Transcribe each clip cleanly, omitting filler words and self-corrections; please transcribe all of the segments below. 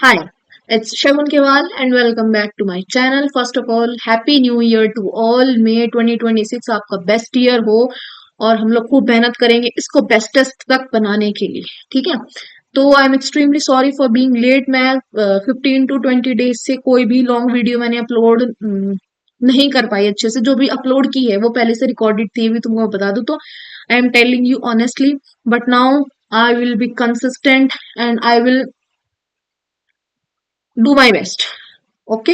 Hi, it's Shagun Kewal and welcome back to my channel. First of all, Happy New Year to all. May 2026 आपका best year हो और हम लोग खूब मेहनत करेंगे इसको बेस्टेस्ट तक बनाने के लिए, ठीक है। तो I am extremely sorry for being late. मैं 15 to 20 डेज से कोई भी लॉन्ग वीडियो मैंने अपलोड नहीं कर पाई अच्छे से। जो भी अपलोड की है वो पहले से रिकॉर्डेड थी, भी तुमको बता दूं तो I am telling you honestly, but now I will be consistent and I will do my best. Okay,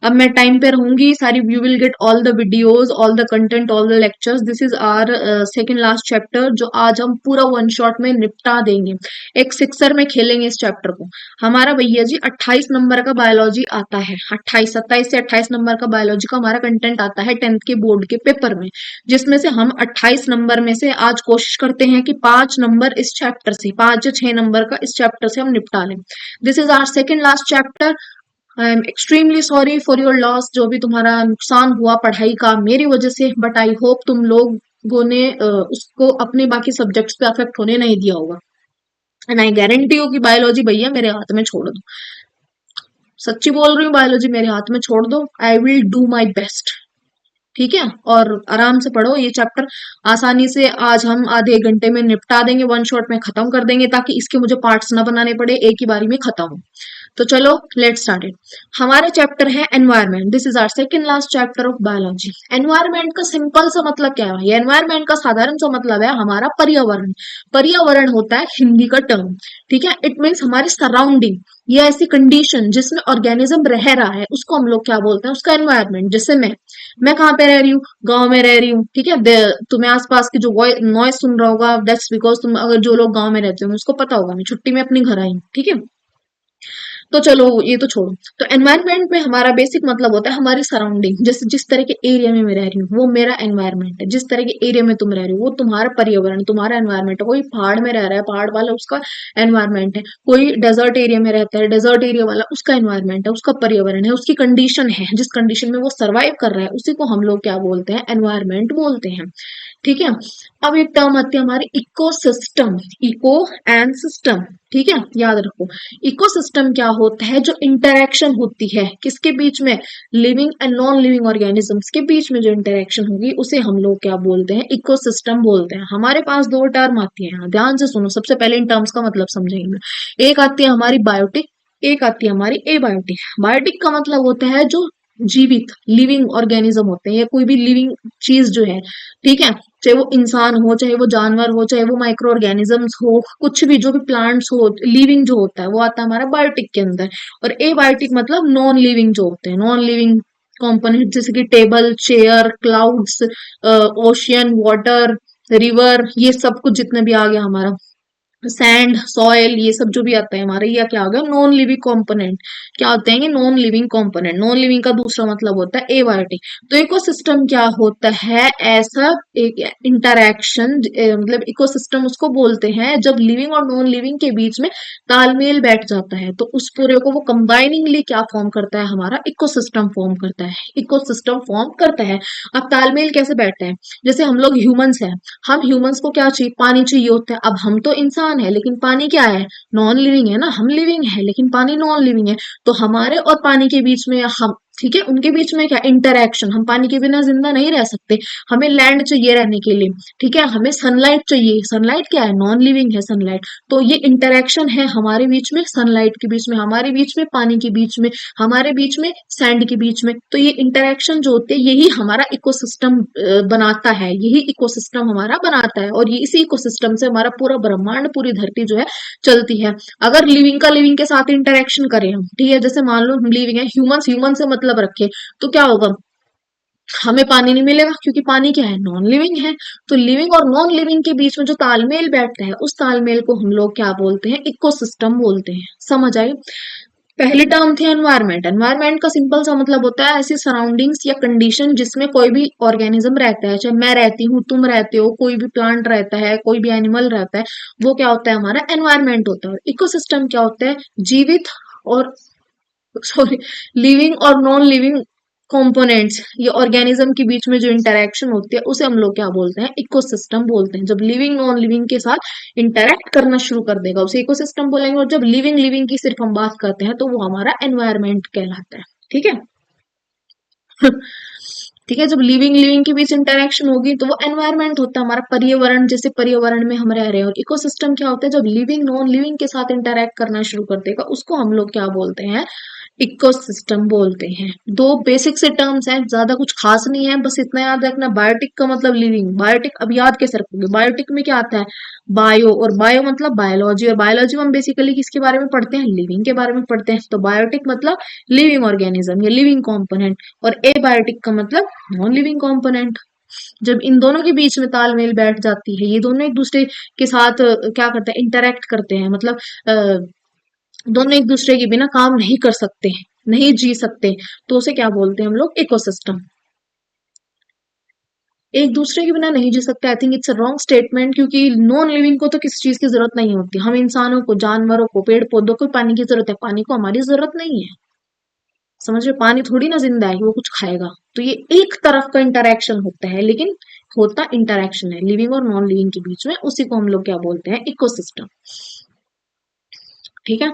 अब मैं टाइम पे रहूंगी sorry. You will get all the videos, all the content, all the lectures. This is our second last chapter जो आज हम पूरा one shot में निपटा देंगे। एक सिक्सर में खेलेंगे इस चैप्टर को। हमारा भैया जी 28 नंबर का बायोलॉजी आता है। 27 से 28 नंबर का बायोलॉजी का हमारा कंटेंट आता है 10th के बोर्ड के पेपर में, जिसमें से हम 28 नंबर में से आज कोशिश करते हैं कि 5 नंबर इस चैप्टर से, 5 या 6 नंबर का इस चैप्टर से हम निपटा लें। This is our second last chapter. I am extremely sorry for your loss, जो भी तुम्हारा नुकसान हुआ पढ़ाई का मेरी वजह से, बट आई होप तुम लोगों ने उसको अपने बाकी सब्जेक्ट्स पे अफेक्ट होने नहीं दिया होगा। एंड आई गारंटी हूँ कि बायोलॉजी भैया मेरे हाथ में छोड़ दो। सच्ची बोल रही हूँ, बायोलॉजी मेरे हाथ में छोड़ दो। आई विल डू माई बेस्ट, ठीक है। और आराम से पढ़ो ये चैप्टर। आसानी से आज हम आधे एक घंटे में निपटा देंगे, वन शॉट में खत्म कर देंगे, ताकि इसके मुझे पार्ट्स ना बनाने पड़े, एक ही बारी में खत्म हो। तो चलो लेट स्टार्ट इट। हमारा चैप्टर है environment. This is our second last chapter of biology. Environment का सिंपल सा मतलब क्या है? एनवायरमेंट का साधारण सा मतलब है हमारा पर्यावरण। पर्यावरण होता है हिंदी का टर्म, ठीक है। इट मीन्स हमारी सराउंडिंग, ये ऐसी कंडीशन जिसमें ऑर्गेनिज्म रह रहा है, उसको हम लोग क्या बोलते हैं? उसका एनवायरमेंट। जैसे मैं कहाँ पे रह रही हूँ? गांव में रह रही हूँ, ठीक है। तुम्हें आसपास की जो नॉइज सुन रहा होगा, दैट्स बिकॉज तुम, अगर जो लोग गांव में रहते हो उसको पता होगा, मैं छुट्टी में अपने घर आई हूँ, ठीक है। तो चलो ये तो छोड़ो। तो एनवायरनमेंट में हमारा बेसिक मतलब होता है हमारी सराउंडिंग। जैसे जिस तरह के एरिया में मैं रह रही हूँ वो मेरा एनवायरनमेंट है। जिस तरह के एरिया में तुम रह रहे हो वो तुम्हारा पर्यावरण, तुम्हारा एनवायरनमेंट है। कोई पहाड़ में रह रहा है, पहाड़ वाला उसका एनवायरनमेंट है। कोई डेजर्ट एरिया में रहता है, डेजर्ट एरिया वाला उसका एनवायरनमेंट है, उसका पर्यावरण है, उसकी कंडीशन है, जिस कंडीशन में वो सर्वाइव कर रहा है उसी को हम लोग क्या बोलते हैं? एनवायरनमेंट बोलते हैं, ठीक है। अब एक टर्म आती है हमारी इकोसिस्टम। इको एंड सिस्टम, ठीक है, याद रखो। इकोसिस्टम क्या होता है? जो इंटरेक्शन होती है किसके बीच में? Living and non living organisms के बीच में जो इंटरेक्शन होगी उसे हम लोग क्या बोलते हैं? इकोसिस्टम बोलते हैं। हमारे पास दो टर्म आती है, यहाँ ध्यान से सुनो। सबसे पहले इन टर्म्स का मतलब समझेंगे। एक आती है हमारी बायोटिक, एक आती है हमारी एबायोटिक। बायोटिक का मतलब होता है जो जीवित लिविंग ऑर्गेनिज्म होते हैं, या कोई भी लिविंग चीज जो है, ठीक है। चाहे वो इंसान हो, चाहे वो जानवर हो, चाहे वो माइक्रो ऑर्गेनिजम्स हो, कुछ भी, जो भी प्लांट्स हो, लिविंग जो होता है वो आता है हमारा बायोटिक के अंदर। और एबायोटिक मतलब नॉन लिविंग जो होते हैं, नॉन लिविंग कंपोनेंट, जैसे कि table, chair, clouds, ocean, water, river, ये सब कुछ जितने भी आ गया हमारा, सैंड, सॉयल, ये सब जो भी आता है हमारे, या क्या आ गया? Non living component. क्या होते हैं ये? Non living component. Non living का दूसरा मतलब होता है एबायोटिक। तो इकोसिस्टम क्या होता है? ऐसा एक इंटरैक्शन, मतलब इकोसिस्टम उसको बोलते हैं जब लिविंग और नॉन लिविंग के बीच में तालमेल बैठ जाता है, तो उस पूरे को वो कंबाइनिंगली क्या फॉर्म करता है? हमारा इकोसिस्टम फॉर्म करता है। इकोसिस्टम फॉर्म करता है। अब तालमेल कैसे बैठता है? जैसे हम लोग ह्यूमंस हैं, हम ह्यूमंस को क्या चाहिए? पानी चाहिए होता है। अब हम तो इंसान है लेकिन पानी क्या है? नॉन लिविंग है ना। हम लिविंग है लेकिन पानी नॉन लिविंग है। तो हमारे और पानी के बीच में हम, ठीक है, उनके बीच में क्या? इंटरैक्शन। हम पानी के बिना जिंदा नहीं रह सकते, हमें लैंड चाहिए रहने के लिए, ठीक है। हमें सनलाइट चाहिए। सनलाइट क्या है? नॉन लिविंग है सनलाइट। तो ये इंटरैक्शन है हमारे बीच में, सनलाइट के बीच में, हमारे बीच में, पानी के बीच में, हमारे बीच में, सैंड के बीच में। तो ये इंटरैक्शन जो होते हैं यही हमारा इकोसिस्टम बनाता है, यही इकोसिस्टम हमारा बनाता है। और ये इसी इकोसिस्टम से हमारा पूरा ब्रह्मांड, पूरी धरती जो है चलती है। अगर लिविंग का लिविंग के साथ इंटरेक्शन करें हम, ठीक है, जैसे मान लो हम लिविंग है, ह्यूमंस ह्यूमन से मतलब रखे, तो क्या होगा? हमें पानी नहीं मिलेगा, क्योंकि पानी क्या है? नॉन लिविंग है। तो लिविंग और नॉन लिविंग के बीच में जो तालमेल बैठता है उस तालमेल को हम लोग क्या बोलते हैं? इकोसिस्टम बोलते हैं। समझ आई? पहली टर्म थी एनवायरनमेंट। एनवायरनमेंट का सिंपल सा मतलब होता है ऐसी सराउंडिंग्स या कंडीशन जिसमें कोई भी ऑर्गेनिज्म रहता है। चाहे मैं रहती हूँ, तुम रहते हो, कोई भी प्लांट रहता है, कोई भी एनिमल रहता है, वो क्या होता है? हमारा एनवायरनमेंट होता है। और इकोसिस्टम क्या होता है? जीवित और, सॉरी, लिविंग और नॉन लिविंग कंपोनेंट्स, ये ऑर्गेनिज्म के बीच में जो इंटरेक्शन होती है उसे हम लोग क्या बोलते हैं, इकोसिस्टम बोलते हैं। जब लिविंग नॉन लिविंग के साथ इंटरेक्ट करना शुरू कर देगा उसे इकोसिस्टम बोलेंगे, और जब लिविंग लिविंग की सिर्फ हम बात करते हैं तो वो हमारा एनवायरमेंट कहलाता है। ठीक है। ठीक है, जब लिविंग लिविंग के बीच इंटरेक्शन होगी तो वो एनवायरमेंट होता है हमारा पर्यावरण, जैसे पर्यावरण में हम रह रहे हैं। और इकोसिस्टम क्या होता है, जब लिविंग नॉन लिविंग के साथ इंटरेक्ट करना शुरू कर देगा उसको हम लोग क्या बोलते हैं, इकोसिस्टम बोलते हैं। दो बेसिक से टर्म्स हैं, ज्यादा कुछ खास नहीं है, बस इतना याद रखना। बायोटिक का मतलब लिविंग, बायोटिक अब याद कैसे रखोगे, बायोटिक में क्या आता है, बायो, और बायो मतलब बायोलॉजी, और बायोलॉजी में हम बेसिकली किसके बारे में पढ़ते हैं, लिविंग के बारे में पढ़ते हैं। तो बायोटिक मतलब लिविंग ऑर्गेनिज्म या लिविंग कॉम्पोनेंट, और एबायोटिक का मतलब नॉन लिविंग कॉम्पोनेंट। जब इन दोनों के बीच में तालमेल बैठ जाती है, ये दोनों एक दूसरे के साथ क्या करते हैं, इंटरेक्ट करते हैं, मतलब दोनों एक दूसरे के बिना काम नहीं कर सकते, नहीं जी सकते, तो उसे क्या बोलते हैं हम लोग, इकोसिस्टम। एक दूसरे के बिना नहीं जी सकते, I think it's a wrong statement, क्योंकि नॉन लिविंग को तो किसी चीज की जरूरत नहीं होती। हम इंसानों को, जानवरों को, पेड़ पौधों को पानी की जरूरत है, पानी को हमारी जरूरत नहीं है। समझ रहे, पानी थोड़ी ना जिंदा है कि वो कुछ खाएगा। तो ये एक तरफ का इंटरेक्शन होता है, लेकिन होता इंटरेक्शन है लिविंग और नॉन लिविंग के बीच में, उसी को हम लोग क्या बोलते हैं, इकोसिस्टम। ठीक है।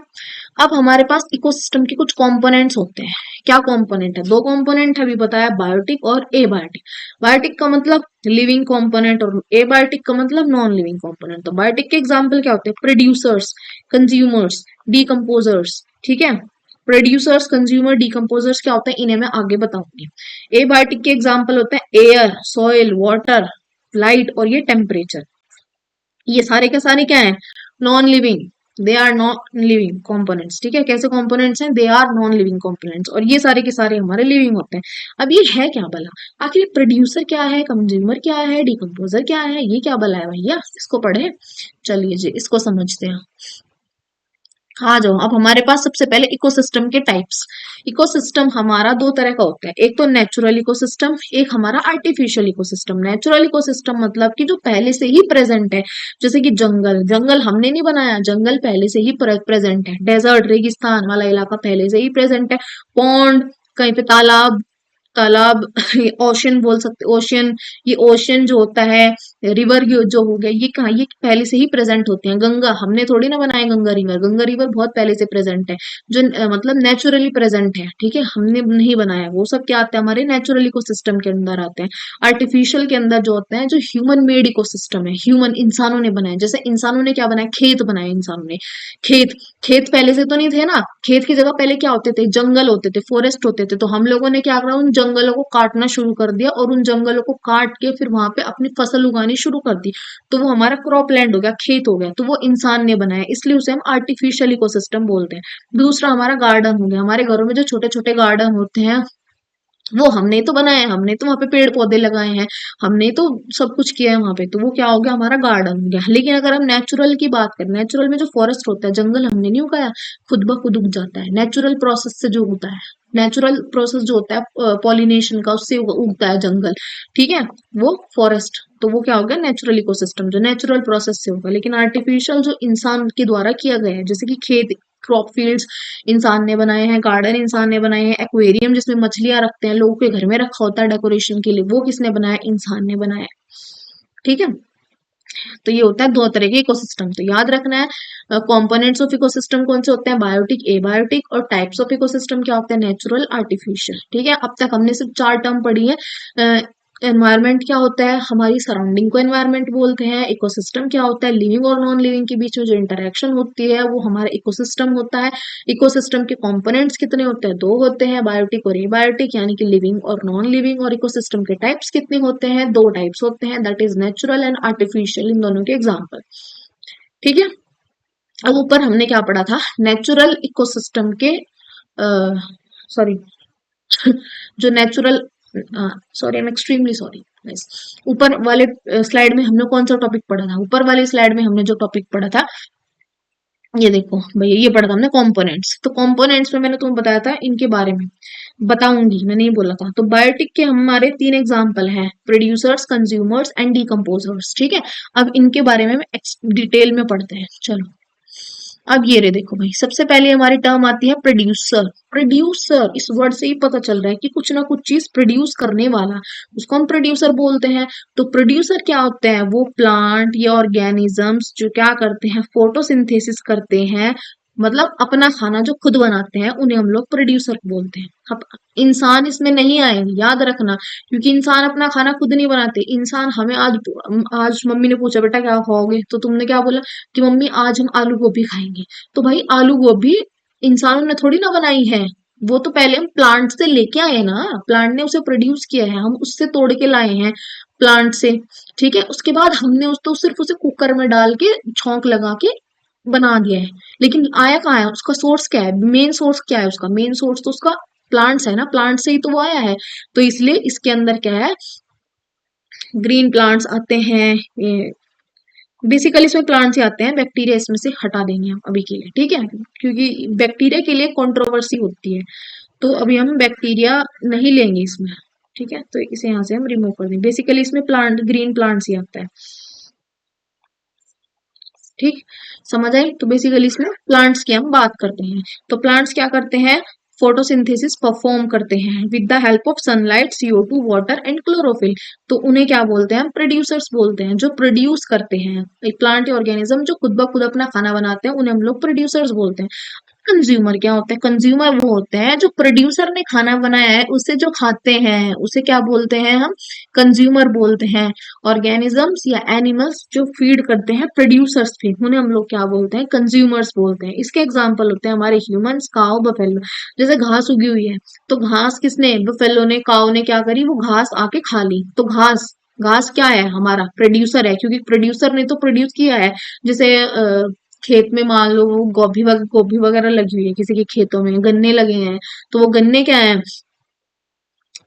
अब हमारे पास इकोसिस्टम के कुछ कंपोनेंट्स होते हैं। क्या कंपोनेंट है, दो कंपोनेंट है, अभी बताया, बायोटिक और एबायोटिक। बायोटिक का मतलब लिविंग कंपोनेंट और एबायोटिक का मतलब नॉन लिविंग कंपोनेंट। तो बायोटिक के एग्जांपल क्या होते हैं, प्रोड्यूसर्स, कंज्यूमर्स, डीकम्पोजर्स। ठीक है, प्रोड्यूसर्स, कंज्यूमर, डीकम्पोजर्स क्या होते हैं, इन्हें मैं आगे बताऊंगी। एबायोटिक के एग्जाम्पल होते हैं एयर, सॉइल, वाटर, लाइट और ये टेम्परेचर। ये सारे के सारे क्या है, non living, they are non living components. ठीक है, कैसे कंपोनेंट्स हैं, they are non living components, और ये सारे के सारे हमारे लिविंग होते हैं। अब ये है क्या भला, आखिर प्रोड्यूसर क्या है, कंज्यूमर क्या है, डिकम्पोजर क्या है, ये क्या भला है भैया, इसको पढ़े। चलिए जी, इसको समझते हैं। आ जाओ, अब हमारे पास सबसे पहले इकोसिस्टम के टाइप्स। इकोसिस्टम हमारा दो तरह का होता है, एक तो नेचुरल इकोसिस्टम, एक हमारा आर्टिफिशियल इकोसिस्टम। नेचुरल इकोसिस्टम मतलब कि जो पहले से ही प्रेजेंट है, जैसे कि जंगल, जंगल हमने नहीं बनाया, जंगल पहले से ही प्रेजेंट है। डेजर्ट, रेगिस्तान वाला इलाका पहले से ही प्रेजेंट है। पॉन्ड, कहीं पे तालाब, तालाब, ओशन बोल सकते, ओशियन, ये ओशन जो होता है, रिवर जो हो गया, ये कहाँ, ये पहले से ही प्रेजेंट होते हैं। गंगा हमने थोड़ी ना बनाया, गंगा रिवर, गंगा रिवर बहुत पहले से प्रेजेंट है, जो मतलब नेचुरली प्रेजेंट है। ठीक है, हमने नहीं बनाया, वो सब क्या आते हैं, हमारे नेचुरल इकोसिस्टम के अंदर आते हैं। आर्टिफिशियल के अंदर जो होते हैं, जो ह्यूमन मेड इकोसिस्टम है, ह्यूमन, इंसानों ने बनाया। जैसे इंसानों ने क्या बनाया, खेत बनाए इंसानों ने, खेत, खेत पहले से तो नहीं थे ना, खेत की जगह पहले क्या होते थे, जंगल होते थे, फॉरेस्ट होते थे। तो हम लोगों ने क्या करा, उन जंगलों को काटना शुरू कर दिया, और उन जंगलों को काट के फिर वहां पे अपनी फसल उगानी शुरू कर दी। तो वो हमारा क्रॉप लैंड हो गया, खेत हो गया, तो वो इंसान ने बनाया, इसलिए उसे हम आर्टिफिशियल इकोसिस्टम बोलते हैं। दूसरा हमारा गार्डन हो गया, हमारे घरों में जो छोटे छोटे गार्डन होते हैं, वो हमने तो बनाया है, हमने तो वहां पे पेड़ पौधे लगाए हैं, हमने तो सब कुछ किया है वहां पे, तो वो क्या हो गया, हमारा गार्डन हो गया। लेकिन अगर हम नेचुरल की बात करें, नेचुरल में जो फॉरेस्ट होता है, जंगल हमने नहीं उगाया, खुद ब खुद उग जाता है, नेचुरल प्रोसेस से जो होता है, नेचुरल प्रोसेस जो होता है पॉलिनेशन का, उससे उगता है जंगल। ठीक है, वो फॉरेस्ट, तो वो क्या हो गया, नेचुरल इकोसिस्टम, जो नेचुरल प्रोसेस से होगा। लेकिन आर्टिफिशियल जो इंसान के द्वारा किया गया है, जैसे कि खेत, क्रॉप फील्ड्स इंसान ने बनाए हैं, गार्डन इंसान ने बनाए हैं, एक्वेरियम जिसमें मछलियां रखते हैं, लोगों के घर में रखा होता है डेकोरेशन के लिए, वो किसने बनाया, इंसान ने बनाया है। ठीक है, तो ये होता है दो तरह के इकोसिस्टम, तो याद रखना है। कंपोनेंट्स ऑफ इकोसिस्टम कौन से होते हैं, बायोटिक, एबायोटिक, और टाइप्स ऑफ इकोसिस्टम क्या होते हैं, नेचुरल, आर्टिफिशियल। ठीक है, अब तक हमने सिर्फ चार टर्म पढ़ी है। एनवायरमेंट क्या होता है, हमारी सराउंडिंग को एनवायरमेंट बोलते हैं। इकोसिस्टम क्या होता है, लिविंग और नॉन लिविंग के बीच में जो इंटरेक्शन होती है वो हमारा इकोसिस्टम होता है। इकोसिस्टम के कंपोनेंट्स कितने होते हैं, दो होते हैं, बायोटिक और एबायोटिक, यानी कि लिविंग और नॉन लिविंग। और इकोसिस्टम के टाइप्स कितने होते हैं, दो टाइप्स होते हैं, that is natural and artificial, इन दोनों के एग्जाम्पल। ठीक है, अब ऊपर हमने क्या पढ़ा था, नेचुरल इकोसिस्टम के, सॉरी, जो natural, sorry, I am extremely sorry guys. ऊपर वाले स्लाइड में हमने कौन सा टॉपिक पढ़ा था, ऊपर वाले स्लाइड में हमने जो टॉपिक पढ़ा था, ये देखो भैया, ये पढ़ा था हमने कंपोनेंट्स। तो कंपोनेंट्स में मैंने तुम्हें बताया था, इनके बारे में बताऊंगी, मैंने नहीं बोला था। तो बायोटिक के हमारे तीन एग्जाम्पल हैं, प्रोड्यूसर्स, कंज्यूमर्स एंड डीकम्पोजर्स। ठीक है, अब इनके बारे में डिटेल में पढ़ते हैं, चलो। अब ये रे देखो भाई, सबसे पहले हमारी टर्म आती है प्रोड्यूसर। प्रोड्यूसर इस वर्ड से ही पता चल रहा है कि कुछ ना कुछ चीज प्रोड्यूस करने वाला, उसको हम प्रोड्यूसर बोलते हैं। तो प्रोड्यूसर क्या होते हैं? वो प्लांट या ऑर्गेनिजम्स जो क्या करते हैं, फोटोसिंथेसिस करते हैं, मतलब अपना खाना जो खुद बनाते हैं, उन्हें हम लोग प्रोड्यूसर बोलते हैं। अब इंसान इसमें नहीं आएंगे, याद रखना, क्योंकि इंसान अपना खाना खुद नहीं बनाते। इंसान हमें आज मम्मी ने पूछा बेटा क्या खाओगे, तो तुमने क्या बोला कि मम्मी आज हम आलू गोभी खाएंगे। तो भाई आलू गोभी इंसानों ने थोड़ी ना बनाई है, वो तो पहले हम प्लांट से लेके आए हैं ना, प्लांट ने उसे प्रोड्यूस किया है, हम उससे तोड़ के लाए हैं प्लांट से। ठीक है, उसके बाद हमने तो सिर्फ उसे कुकर में डाल के छौंक लगा के बना दिया है। लेकिन आया कहाँ है, उसका सोर्स क्या है, मेन सोर्स क्या है उसका? मेन सोर्स तो उसका प्लांट्स है ना, प्लांट से ही तो वो आया है। तो इसलिए इसके अंदर क्या है, ग्रीन प्लांट्स आते हैं, ये बेसिकली इसमें प्लांट्स ही आते हैं, बैक्टीरिया इसमें से हटा देंगे हम अभी के लिए, ठीक है, क्योंकि बैक्टीरिया के लिए कंट्रोवर्सी होती है, तो अभी हम बैक्टीरिया नहीं लेंगे इसमें। ठीक है, तो इसे यहाँ से हम रिमूव कर देंगे। बेसिकली इसमें प्लांट, ग्रीन प्लांट्स ही आता है। ठीक, समझ आई? तो बेसिकली इसमें प्लांट्स की हम बात करते हैं। तो प्लांट्स क्या करते हैं? फोटोसिंथेसिस परफॉर्म करते हैं with the help of sunlight, CO2, water and chlorophyll. तो उन्हें क्या बोलते हैं? हम प्रोड्यूसर्स बोलते हैं, जो प्रोड्यूस करते हैं। एक प्लांट या ऑर्गेनिज्म जो खुद ब खुद अपना खाना बनाते हैं, उन्हें हम लोग प्रोड्यूसर्स बोलते हैं। कंज्यूमर क्या होता है? कंज्यूमर वो होते हैं जो प्रोड्यूसर ने खाना बनाया है उसे जो खाते हैं, उसे क्या बोलते हैं हम? कंज्यूमर बोलते हैं। ऑर्गेनिजम्स या एनिमल्स जो फीड करते हैं प्रोड्यूसर्स पे, उन्हें हम लोग क्या बोलते हैं? कंज्यूमर्स बोलते हैं। इसके एग्जाम्पल होते हैं हमारे ह्यूमंस, काउ, बफेलो। जैसे घास उगी हुई है, तो घास किसने? बफेलो ने, काउ ने क्या करी? वो घास आके खा ली। तो घास, घास क्या है? हमारा प्रोड्यूसर है, क्योंकि प्रोड्यूसर ने तो प्रोड्यूस किया है। जैसे खेत में मान लो गोभी वगैरह लगी हुई है किसी के खेतों में, गन्ने लगे हैं, तो वो गन्ने क्या है?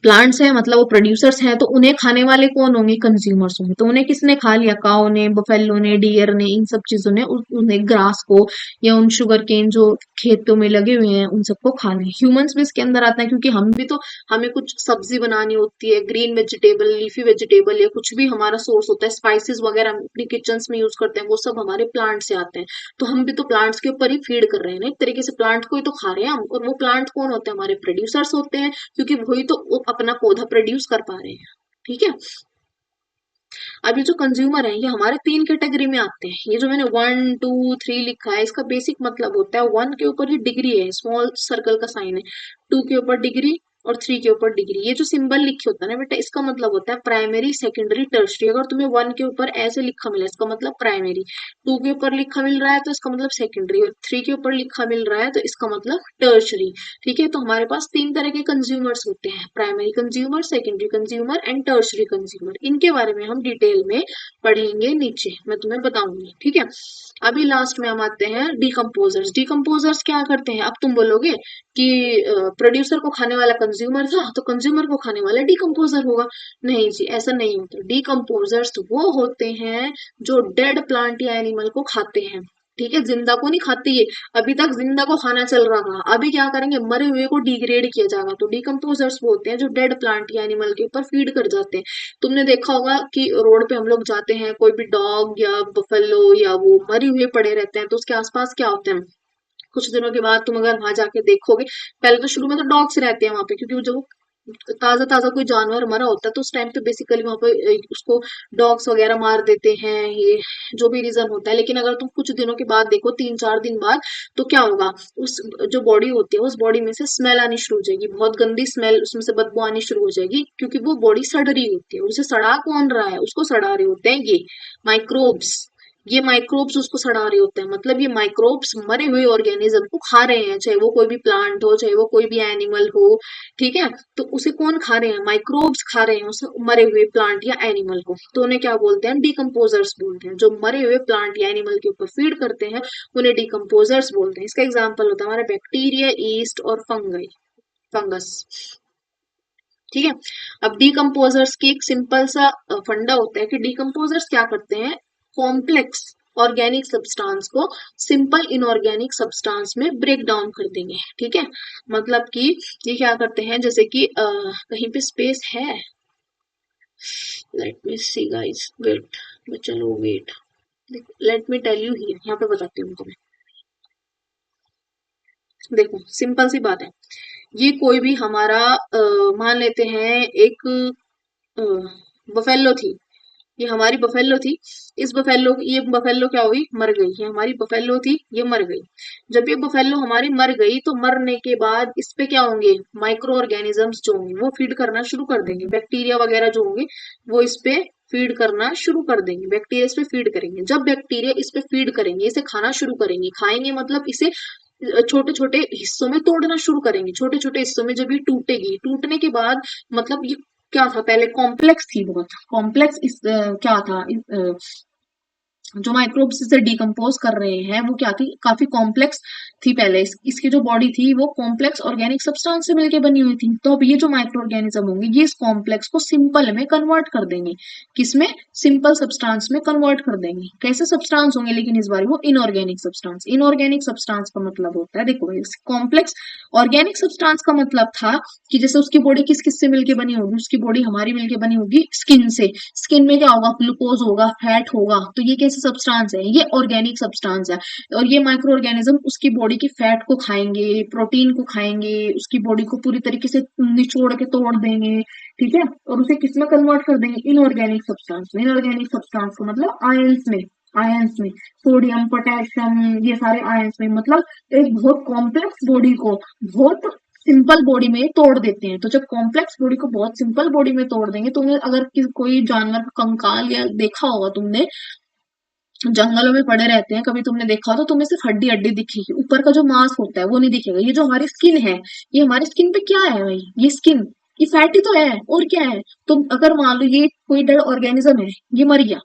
प्लांट्स हैं, मतलब वो प्रोड्यूसर्स हैं। तो उन्हें खाने वाले कौन होंगे? कंज्यूमर्स होंगे। तो उन्हें किसने खा लिया? काऊ ने, बफेलो ने, डियर ने, इन सब चीजों ने उन्हें, ग्रास को या उन शुगर केन जो खेतों में लगे हुए हैं, उन सबको खा लिया। ह्यूमंस भी इसके अंदर आता है, क्योंकि हम भी तो, हमें कुछ सब्जी बनानी होती है, ग्रीन वेजिटेबल, लीफी वेजिटेबल, या कुछ भी हमारा सोर्स होता है, स्पाइसेस वगैरह हम अपनी किचन में यूज करते हैं, वो सब हमारे प्लांट से आते हैं। तो हम भी तो प्लांट्स के ऊपर ही फीड कर रहे हैं ना, एक तरीके से प्लांट को ही तो खा रहे हैं हम। और वो प्लांट कौन होते हैं? हमारे प्रोड्यूसर्स होते हैं, क्योंकि वही तो वो अपना पौधा प्रोड्यूस कर पा रहे हैं। ठीक है, अब ये जो कंज्यूमर है, ये हमारे तीन कैटेगरी में आते हैं। ये जो मैंने 1 2 3 लिखा है, इसका बेसिक मतलब होता है, 1 के ऊपर ये डिग्री है, स्मॉल सर्कल का साइन है, 2 के ऊपर डिग्री, और 3 के ऊपर डिग्री। ये जो सिंबल लिखे होता है ना बेटा, इसका मतलब होता है प्राइमरी, सेकेंडरी, टर्शरी। अगर तुम्हें 1 के ऊपर ऐसे लिखा मिला, इसका मतलब प्राइमरी। 2 के ऊपर लिखा मिल रहा है तो इसका मतलब सेकेंडरी, और 3 के ऊपर लिखा मिल रहा है तो इसका मतलब टर्शरी। ठीक है, तो हमारे पास तीन तरह के कंज्यूमर्स होते हैं, primary consumer, secondary consumer and tertiary consumer. इनके बारे में हम डिटेल में पढ़ेंगे, नीचे मैं तुम्हें बताऊंगी। ठीक है, अभी लास्ट में हम आते हैं डिकम्पोजर्स। डिकम्पोजर्स क्या करते हैं? अब तुम बोलोगे कि प्रोड्यूसर को खाने वाला कंज्यूमर था, तो कंज्यूमर को खाने वाला डिकम्पोजर होगा। नहीं जी, ऐसा नहीं होता। डिकम्पोजर्स वो होते हैं जो डेड प्लांट या एनिमल को खाते हैं। ठीक है, जिंदा को नहीं खाते ये। अभी तक जिंदा को खाना चल रहा था, अभी क्या करेंगे? मरे हुए को डिग्रेड किया जाएगा। तो डिकम्पोजर्स वो होते हैं जो डेड प्लांट या एनिमल के ऊपर फीड कर जाते हैं। तुमने देखा होगा कि रोड पे हम लोग जाते हैं, कोई भी डॉग या बफेलो या वो मरे हुए पड़े रहते हैं, तो उसके आसपास क्या होते हैं? कुछ दिनों के बाद तुम अगर वहां जाके देखोगे, पहले तो शुरू में तो डॉग्स रहते हैं वहां पे, क्योंकि वो जब ताजा ताजा कोई जानवर मरा होता है तो उस टाइम पे बेसिकली वहां पे उसको डॉग्स वगैरह मार देते हैं, ये जो भी रीजन होता है। लेकिन अगर तुम कुछ दिनों के बाद देखो, 3 4 दिन बाद, तो क्या होगा? उस जो बॉडी होती है, उस बॉडी में से स्मेल आनी शुरू हो जाएगी, बहुत गंदी स्मेल, उसमें से बदबू आनी शुरू हो जाएगी, क्योंकि वो बॉडी सड़ रही होती है। उसे सड़ा कौन रहा है? उसको सड़ा रहे होते हैं ये माइक्रोब्स। ये माइक्रोब्स उसको सड़ा रहे होते हैं, मतलब ये माइक्रोब्स मरे हुए ऑर्गेनिज्म को खा रहे हैं, चाहे वो कोई भी प्लांट हो, चाहे वो कोई भी एनिमल हो। ठीक है, तो उसे कौन खा रहे हैं? माइक्रोब्स खा रहे हैं उस मरे हुए प्लांट या एनिमल को। तो उन्हें क्या बोलते हैं? डिकम्पोजर्स बोलते हैं। जो मरे हुए प्लांट या एनिमल के ऊपर फीड करते हैं, उन्हें डिकम्पोजर्स बोलते हैं। इसका एग्जाम्पल होता है हमारा बैक्टीरिया, ईस्ट और फंगई, फंगस। ठीक है, अब डिकम्पोजर्स की एक सिंपल सा फंडा होता है कि डिकम्पोजर्स क्या करते हैं? कॉम्प्लेक्स ऑर्गेनिक सब्सटेंस को सिंपल इनऑर्गेनिक सब्सटेंस में ब्रेक डाउन कर देंगे। ठीक है, मतलब कि ये क्या करते हैं, जैसे कि कहीं पे स्पेस है, let me see guys, wait, चलो wait, let me tell you here, यहाँ पे बताती हूँ तुम्हें। देखो सिंपल सी बात है, ये कोई भी हमारा मान लेते हैं एक बफेलो थी, ये हमारी बफेलो थी। इस बफेलो ये बफेलो क्या हुई, मर गई। ये हमारी बफेलो थी, ये मर गई। जब ये बफेलो हमारी मर गई तो मरने के बाद इस पे क्या होंगे, माइक्रो ऑर्गेनिजम्स जो होंगे वो फीड करना शुरू कर देंगे। बैक्टीरिया वगैरह जो होंगे वो इस पे फीड करना शुरू कर देंगे। बैक्टीरिया इस पे फीड करेंगे। जब बैक्टीरिया इस पे फीड करेंगे, इसे खाना शुरू करेंगे, खाएंगे मतलब इसे छोटे छोटे हिस्सों में तोड़ना शुरू करेंगे। छोटे छोटे हिस्सों में जब ये टूटेगी, टूटने के बाद मतलब ये क्या था, पहले कॉम्प्लेक्स थी, बहुत कॉम्प्लेक्स। इस क्या था जो माइक्रोब्स इसे डिकम्पोज कर रहे हैं वो क्या थी, काफी कॉम्प्लेक्स थी पहले। इसकी जो बॉडी थी वो कॉम्प्लेक्स ऑर्गेनिक सब्सटेंस से मिलकर बनी हुई थी। तो अब ये जो माइक्रो ऑर्गेनिज्म होंगे ये इस कॉम्प्लेक्स को सिंपल में कन्वर्ट कर देंगे। किसमें, सिंपल सब्सटेंस में कन्वर्ट कर देंगे। कैसे सब्सटेंस होंगे लेकिन इस बार वो इनऑर्गेनिक सब्सटेंस। इनऑर्गेनिक सब्सटेंस का मतलब होता है, देखो कॉम्प्लेक्स ऑर्गेनिक सब्सटेंस का मतलब था कि जैसे उसकी बॉडी किस किस से मिलकर बनी होगी, उसकी बॉडी हमारी मिलकर बनी होगी स्किन से। स्किन में क्या होगा, ग्लूकोज होगा, फैट होगा। तो ये कैसे सब्सटेंस है, ये ऑर्गेनिक सब्सटेंस है। और ये माइक्रो ऑर्गेनिज्म उसकी बॉडी की फैट को खाएंगे, प्रोटीन को खाएंगे, उसकी बॉडी को पूरी तरीके से निचोड़ के तोड़ देंगे, ठीक है। और उसे किसमें कन्वर्ट कर देंगे, इनऑर्गेनिक सब्सटेंस में। इनऑर्गेनिक सब्सटेंस को मतलब आयंस में, आयंस में सोडियम पोटेशियम ये सारे आयंस में, मतलब एक बहुत कॉम्प्लेक्स बॉडी को बहुत सिंपल बॉडी में तोड़ देते हैं। तो जब कॉम्प्लेक्स बॉडी को बहुत सिंपल बॉडी में तोड़ देंगे, तुम्हें अगर कोई जानवर का कंकाल या देखा होगा तुमने, जंगलों में पड़े रहते हैं, कभी तुमने देखा हो तो तुम्हें सिर्फ हड्डी हड्डी दिखेगी, ऊपर का जो मांस होता है वो नहीं दिखेगा। ये जो हमारी स्किन है, ये हमारी स्किन पे क्या है भाई, ये स्किन, ये फैट ही तो है और क्या है। तो अगर मान लो ये कोई डेड ऑर्गेनिज्म है, ये मर गया,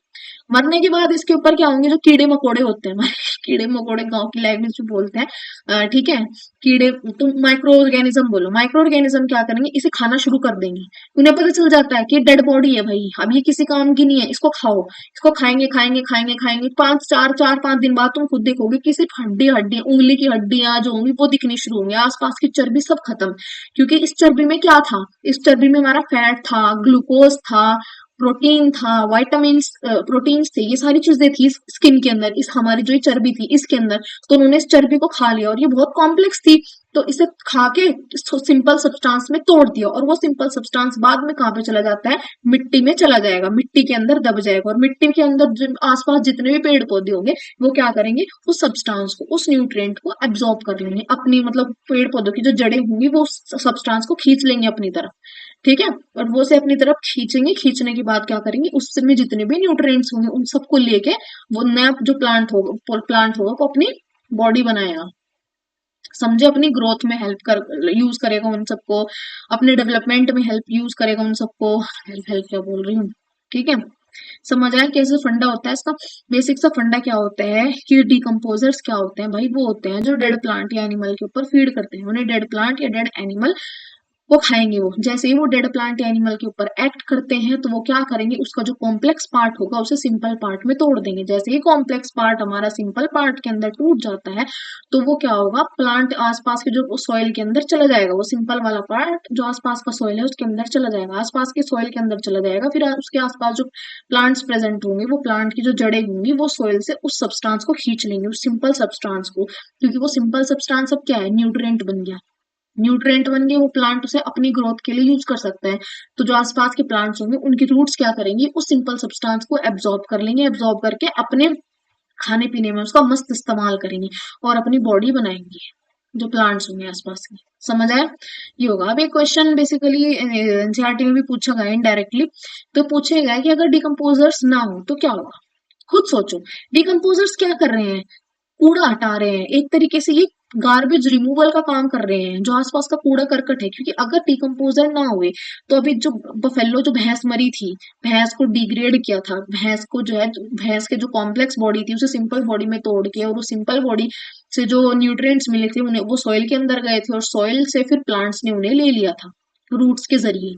मरने के बाद इसके ऊपर क्या होंगे, जो कीड़े मकोड़े होते हैं हमारे कीड़े मकोड़े गांव की लैंग्वेज में बोलते हैं, ठीक है। कीड़े, तुम माइक्रो ऑर्गेनिज्म बोलो, माइक्रो ऑर्गेनिज्म क्या करेंगे, इसे खाना शुरू कर देंगे। उन्हें पता चल जाता है कि डेड बॉडी है भाई, अब ये किसी काम की नहीं है, इसको खाओ। इसको खाएंगे खाएंगे खाएंगे खाएंगे, 5 दिन बाद तुम खुद देखोगे कि सिर्फ हड्डी हड्डी, उंगली की हड्डियां जो होंगी वो दिखनी शुरू होंगी, आसपास की चर्बी सब खत्म। क्योंकि इस चर्बी में क्या था, इस चर्बी में हमारा फैट था, ग्लूकोज था, प्रोटीन था, वाइटामिन प्रोटीन्स थे, ये सारी चीजें थी स्किन के अंदर, इस हमारी जो ये चर्बी थी इसके अंदर। तो उन्होंने इस चर्बी को खा लिया और ये बहुत कॉम्प्लेक्स थी, तो इसे खा के सिंपल सब्सटेंस में तोड़ दिया। और वो सिंपल सब्सटेंस बाद में कहाँ पे चला जाता है, मिट्टी में चला जाएगा, मिट्टी के अंदर दब जाएगा। और मिट्टी के अंदर आसपास जितने भी पेड़ पौधे होंगे वो क्या करेंगे, उस सब्सटेंस को, उस न्यूट्रिएंट को एब्जॉर्ब कर लेंगे अपनी, मतलब पेड़ पौधों की जो जड़ें होंगी वो सब्सटेंस को खींच लेंगे अपनी तरफ, ठीक है। और वो से अपनी तरफ खींचेंगे, खींचने के बाद क्या करेंगे, उसमें जितने भी न्यूट्रिएंट्स होंगे उन सबको लेके वो नया जो प्लांट होगा वो अपनी बॉडी बनाएगा, समझे, अपनी ग्रोथ में हेल्प कर यूज करेगा उन सबको, अपने डेवलपमेंट में हेल्प यूज करेगा उन सबको। हेल्प हेल्प क्या बोल रही हूँ, ठीक है। समझ आया कैसे फंडा होता है इसका। बेसिक सा फंडा क्या होता है कि डिकम्पोजर्स क्या होते हैं भाई, वो होते हैं जो डेड प्लांट या एनिमल के ऊपर फीड करते हैं। उन्हें डेड प्लांट या डेड एनिमल वो खाएंगे। वो जैसे ही वो डेड प्लांट या एनिमल के ऊपर एक्ट करते हैं तो वो क्या करेंगे, उसका जो कॉम्प्लेक्स पार्ट होगा उसे सिंपल पार्ट में तोड़ देंगे। जैसे ही कॉम्प्लेक्स पार्ट हमारा सिंपल पार्ट के अंदर टूट जाता है तो वो क्या होगा, प्लांट आसपास के जो सॉइल के अंदर चला जाएगा। वो सिंपल वाला पार्ट जो आसपास का सॉइल है उसके अंदर चला जाएगा, आसपास के सॉइल के अंदर चला जाएगा। फिर उसके आसपास जो प्लांट्स प्रेजेंट होंगे, वो प्लांट की जो जड़ें होंगी वो सॉइल से उस सब्सटेंस को खींच लेंगे, उस सिंपल सब्सटेंस को। क्योंकि वो सिंपल सब्सटेंस अब क्या है, न्यूट्रिएंट बन गया। न्यूट्रिएंट बन गए, वो प्लांट उसे अपनी ग्रोथ के लिए यूज कर सकता है। तो जो आसपास के प्लांट्स होंगे उनकी रूट्स क्या करेंगे, उस सिंपल सब्सटेंस को एब्जॉर्ब कर लेंगे, एब्जॉर्ब करके अपने खाने पीने में उसका मस्त इस्तेमाल करेंगे और अपनी बॉडी बनाएंगे, जो प्लांट्स होंगे आसपास के। समझ आया, ये होगा। अब एक क्वेश्चन बेसिकली एनसीईआरटी में भी पूछा गया इनडायरेक्टली, तो पूछेगा कि अगर डिकम्पोजर्स ना हो तो क्या होगा। खुद सोचो, डिकम्पोजर्स क्या कर रहे हैं, कूड़ा हटा रहे हैं, एक तरीके से ये गार्बेज रिमूवल का काम कर रहे हैं, जो आसपास का कूड़ा करकट है। क्योंकि अगर डिकम्पोजर ना हुए तो अभी जो बफेलो, जो भैंस मरी थी, भैंस को डिग्रेड किया था, भैंस को जो है, भैंस के जो कॉम्प्लेक्स बॉडी थी उसे सिंपल बॉडी में तोड़ के, और उस सिंपल बॉडी से जो न्यूट्रिएंट्स मिले थे उन्हें, वो सॉइल के अंदर गए थे और सॉइल से फिर प्लांट्स ने उन्हें ले लिया था रूट्स के जरिए।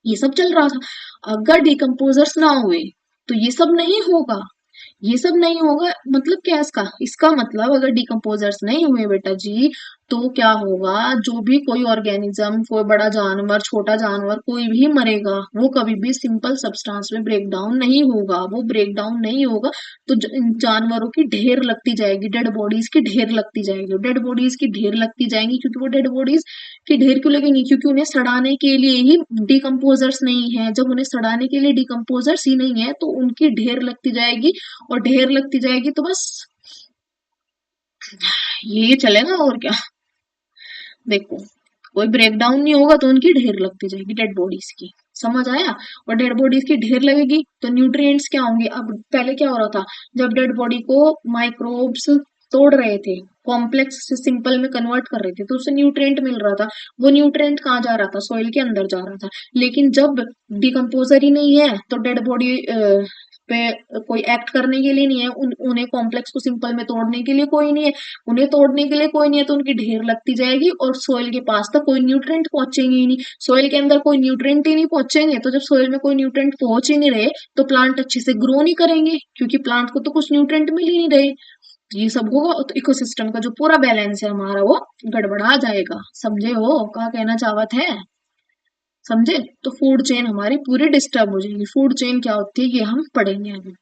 ये सब चल रहा था। अगर डिकम्पोजर्स ना हुए तो ये सब नहीं होगा, ये सब नहीं होगा। मतलब क्या है इसका, इसका मतलब अगर डिकम्पोजर्स नहीं हुए बेटा जी, तो क्या होगा, जो भी कोई ऑर्गेनिज्म, कोई बड़ा जानवर, छोटा जानवर, कोई भी मरेगा, वो कभी भी सिंपल सब्सटेंस में ब्रेक डाउन नहीं होगा, वो ब्रेक डाउन नहीं होगा। तो इन जानवरों की ढेर लगती जाएगी, डेड बॉडीज की ढेर लगती जाएगी, डेड बॉडीज की ढेर लगती जाएंगी। क्योंकि वो डेड बॉडीज की ढेर क्यों लगेंगी? क्योंकि उन्हें सड़ाने के लिए ही डिकम्पोजर्स नहीं है। जब उन्हें सड़ाने के लिए डिकम्पोजर्स ही नहीं है तो उनकी ढेर लगती जाएगी, और ढेर लगती जाएगी तो बस ये चलेगा और क्या। देखो, कोई ब्रेकडाउन नहीं होगा तो उनकी ढेर लगती जाएगी डेड बॉडीज की। समझ आया? और डेड बॉडीज की ढेर लगेगी तो न्यूट्रिएंट्स क्या होंगे? अब पहले क्या हो रहा था, जब डेड बॉडी को माइक्रोब्स तोड़ रहे थे, कॉम्प्लेक्स से सिंपल में कन्वर्ट कर रहे थे, तो उससे न्यूट्रिएंट मिल रहा था। वो न्यूट्रिएंट कहाँ जा रहा था? सॉइल के अंदर जा रहा था। लेकिन जब डिकम्पोजर ही नहीं है तो डेड बॉडी पे कोई एक्ट करने के लिए नहीं है, उन्हें कॉम्प्लेक्स को सिंपल में तोड़ने के लिए कोई नहीं है। उन्हें तोड़ने के लिए कोई नहीं है तो उनकी ढेर लगती जाएगी, और सोइल के पास तक कोई न्यूट्रेंट पहुंचेंगे ही नहीं। सोइल के अंदर कोई न्यूट्रेंट ही नहीं पहुंचेंगे, तो जब सोइल में कोई न्यूट्रेंट पहुंच ही नहीं रहे तो प्लांट अच्छे से ग्रो नहीं करेंगे, क्योंकि प्लांट को तो कुछ न्यूट्रेंट मिल ही नहीं रहे। तो ये सब होगा तो इकोसिस्टम का जो पूरा बैलेंस है हमारा वो गड़बड़ा जाएगा। समझे हो क्या कहना चाहत है? समझे? तो फूड चेन हमारी पूरी डिस्टर्ब हो जाएगी। फूड चेन क्या होती है ये हम पढ़ेंगे अभी।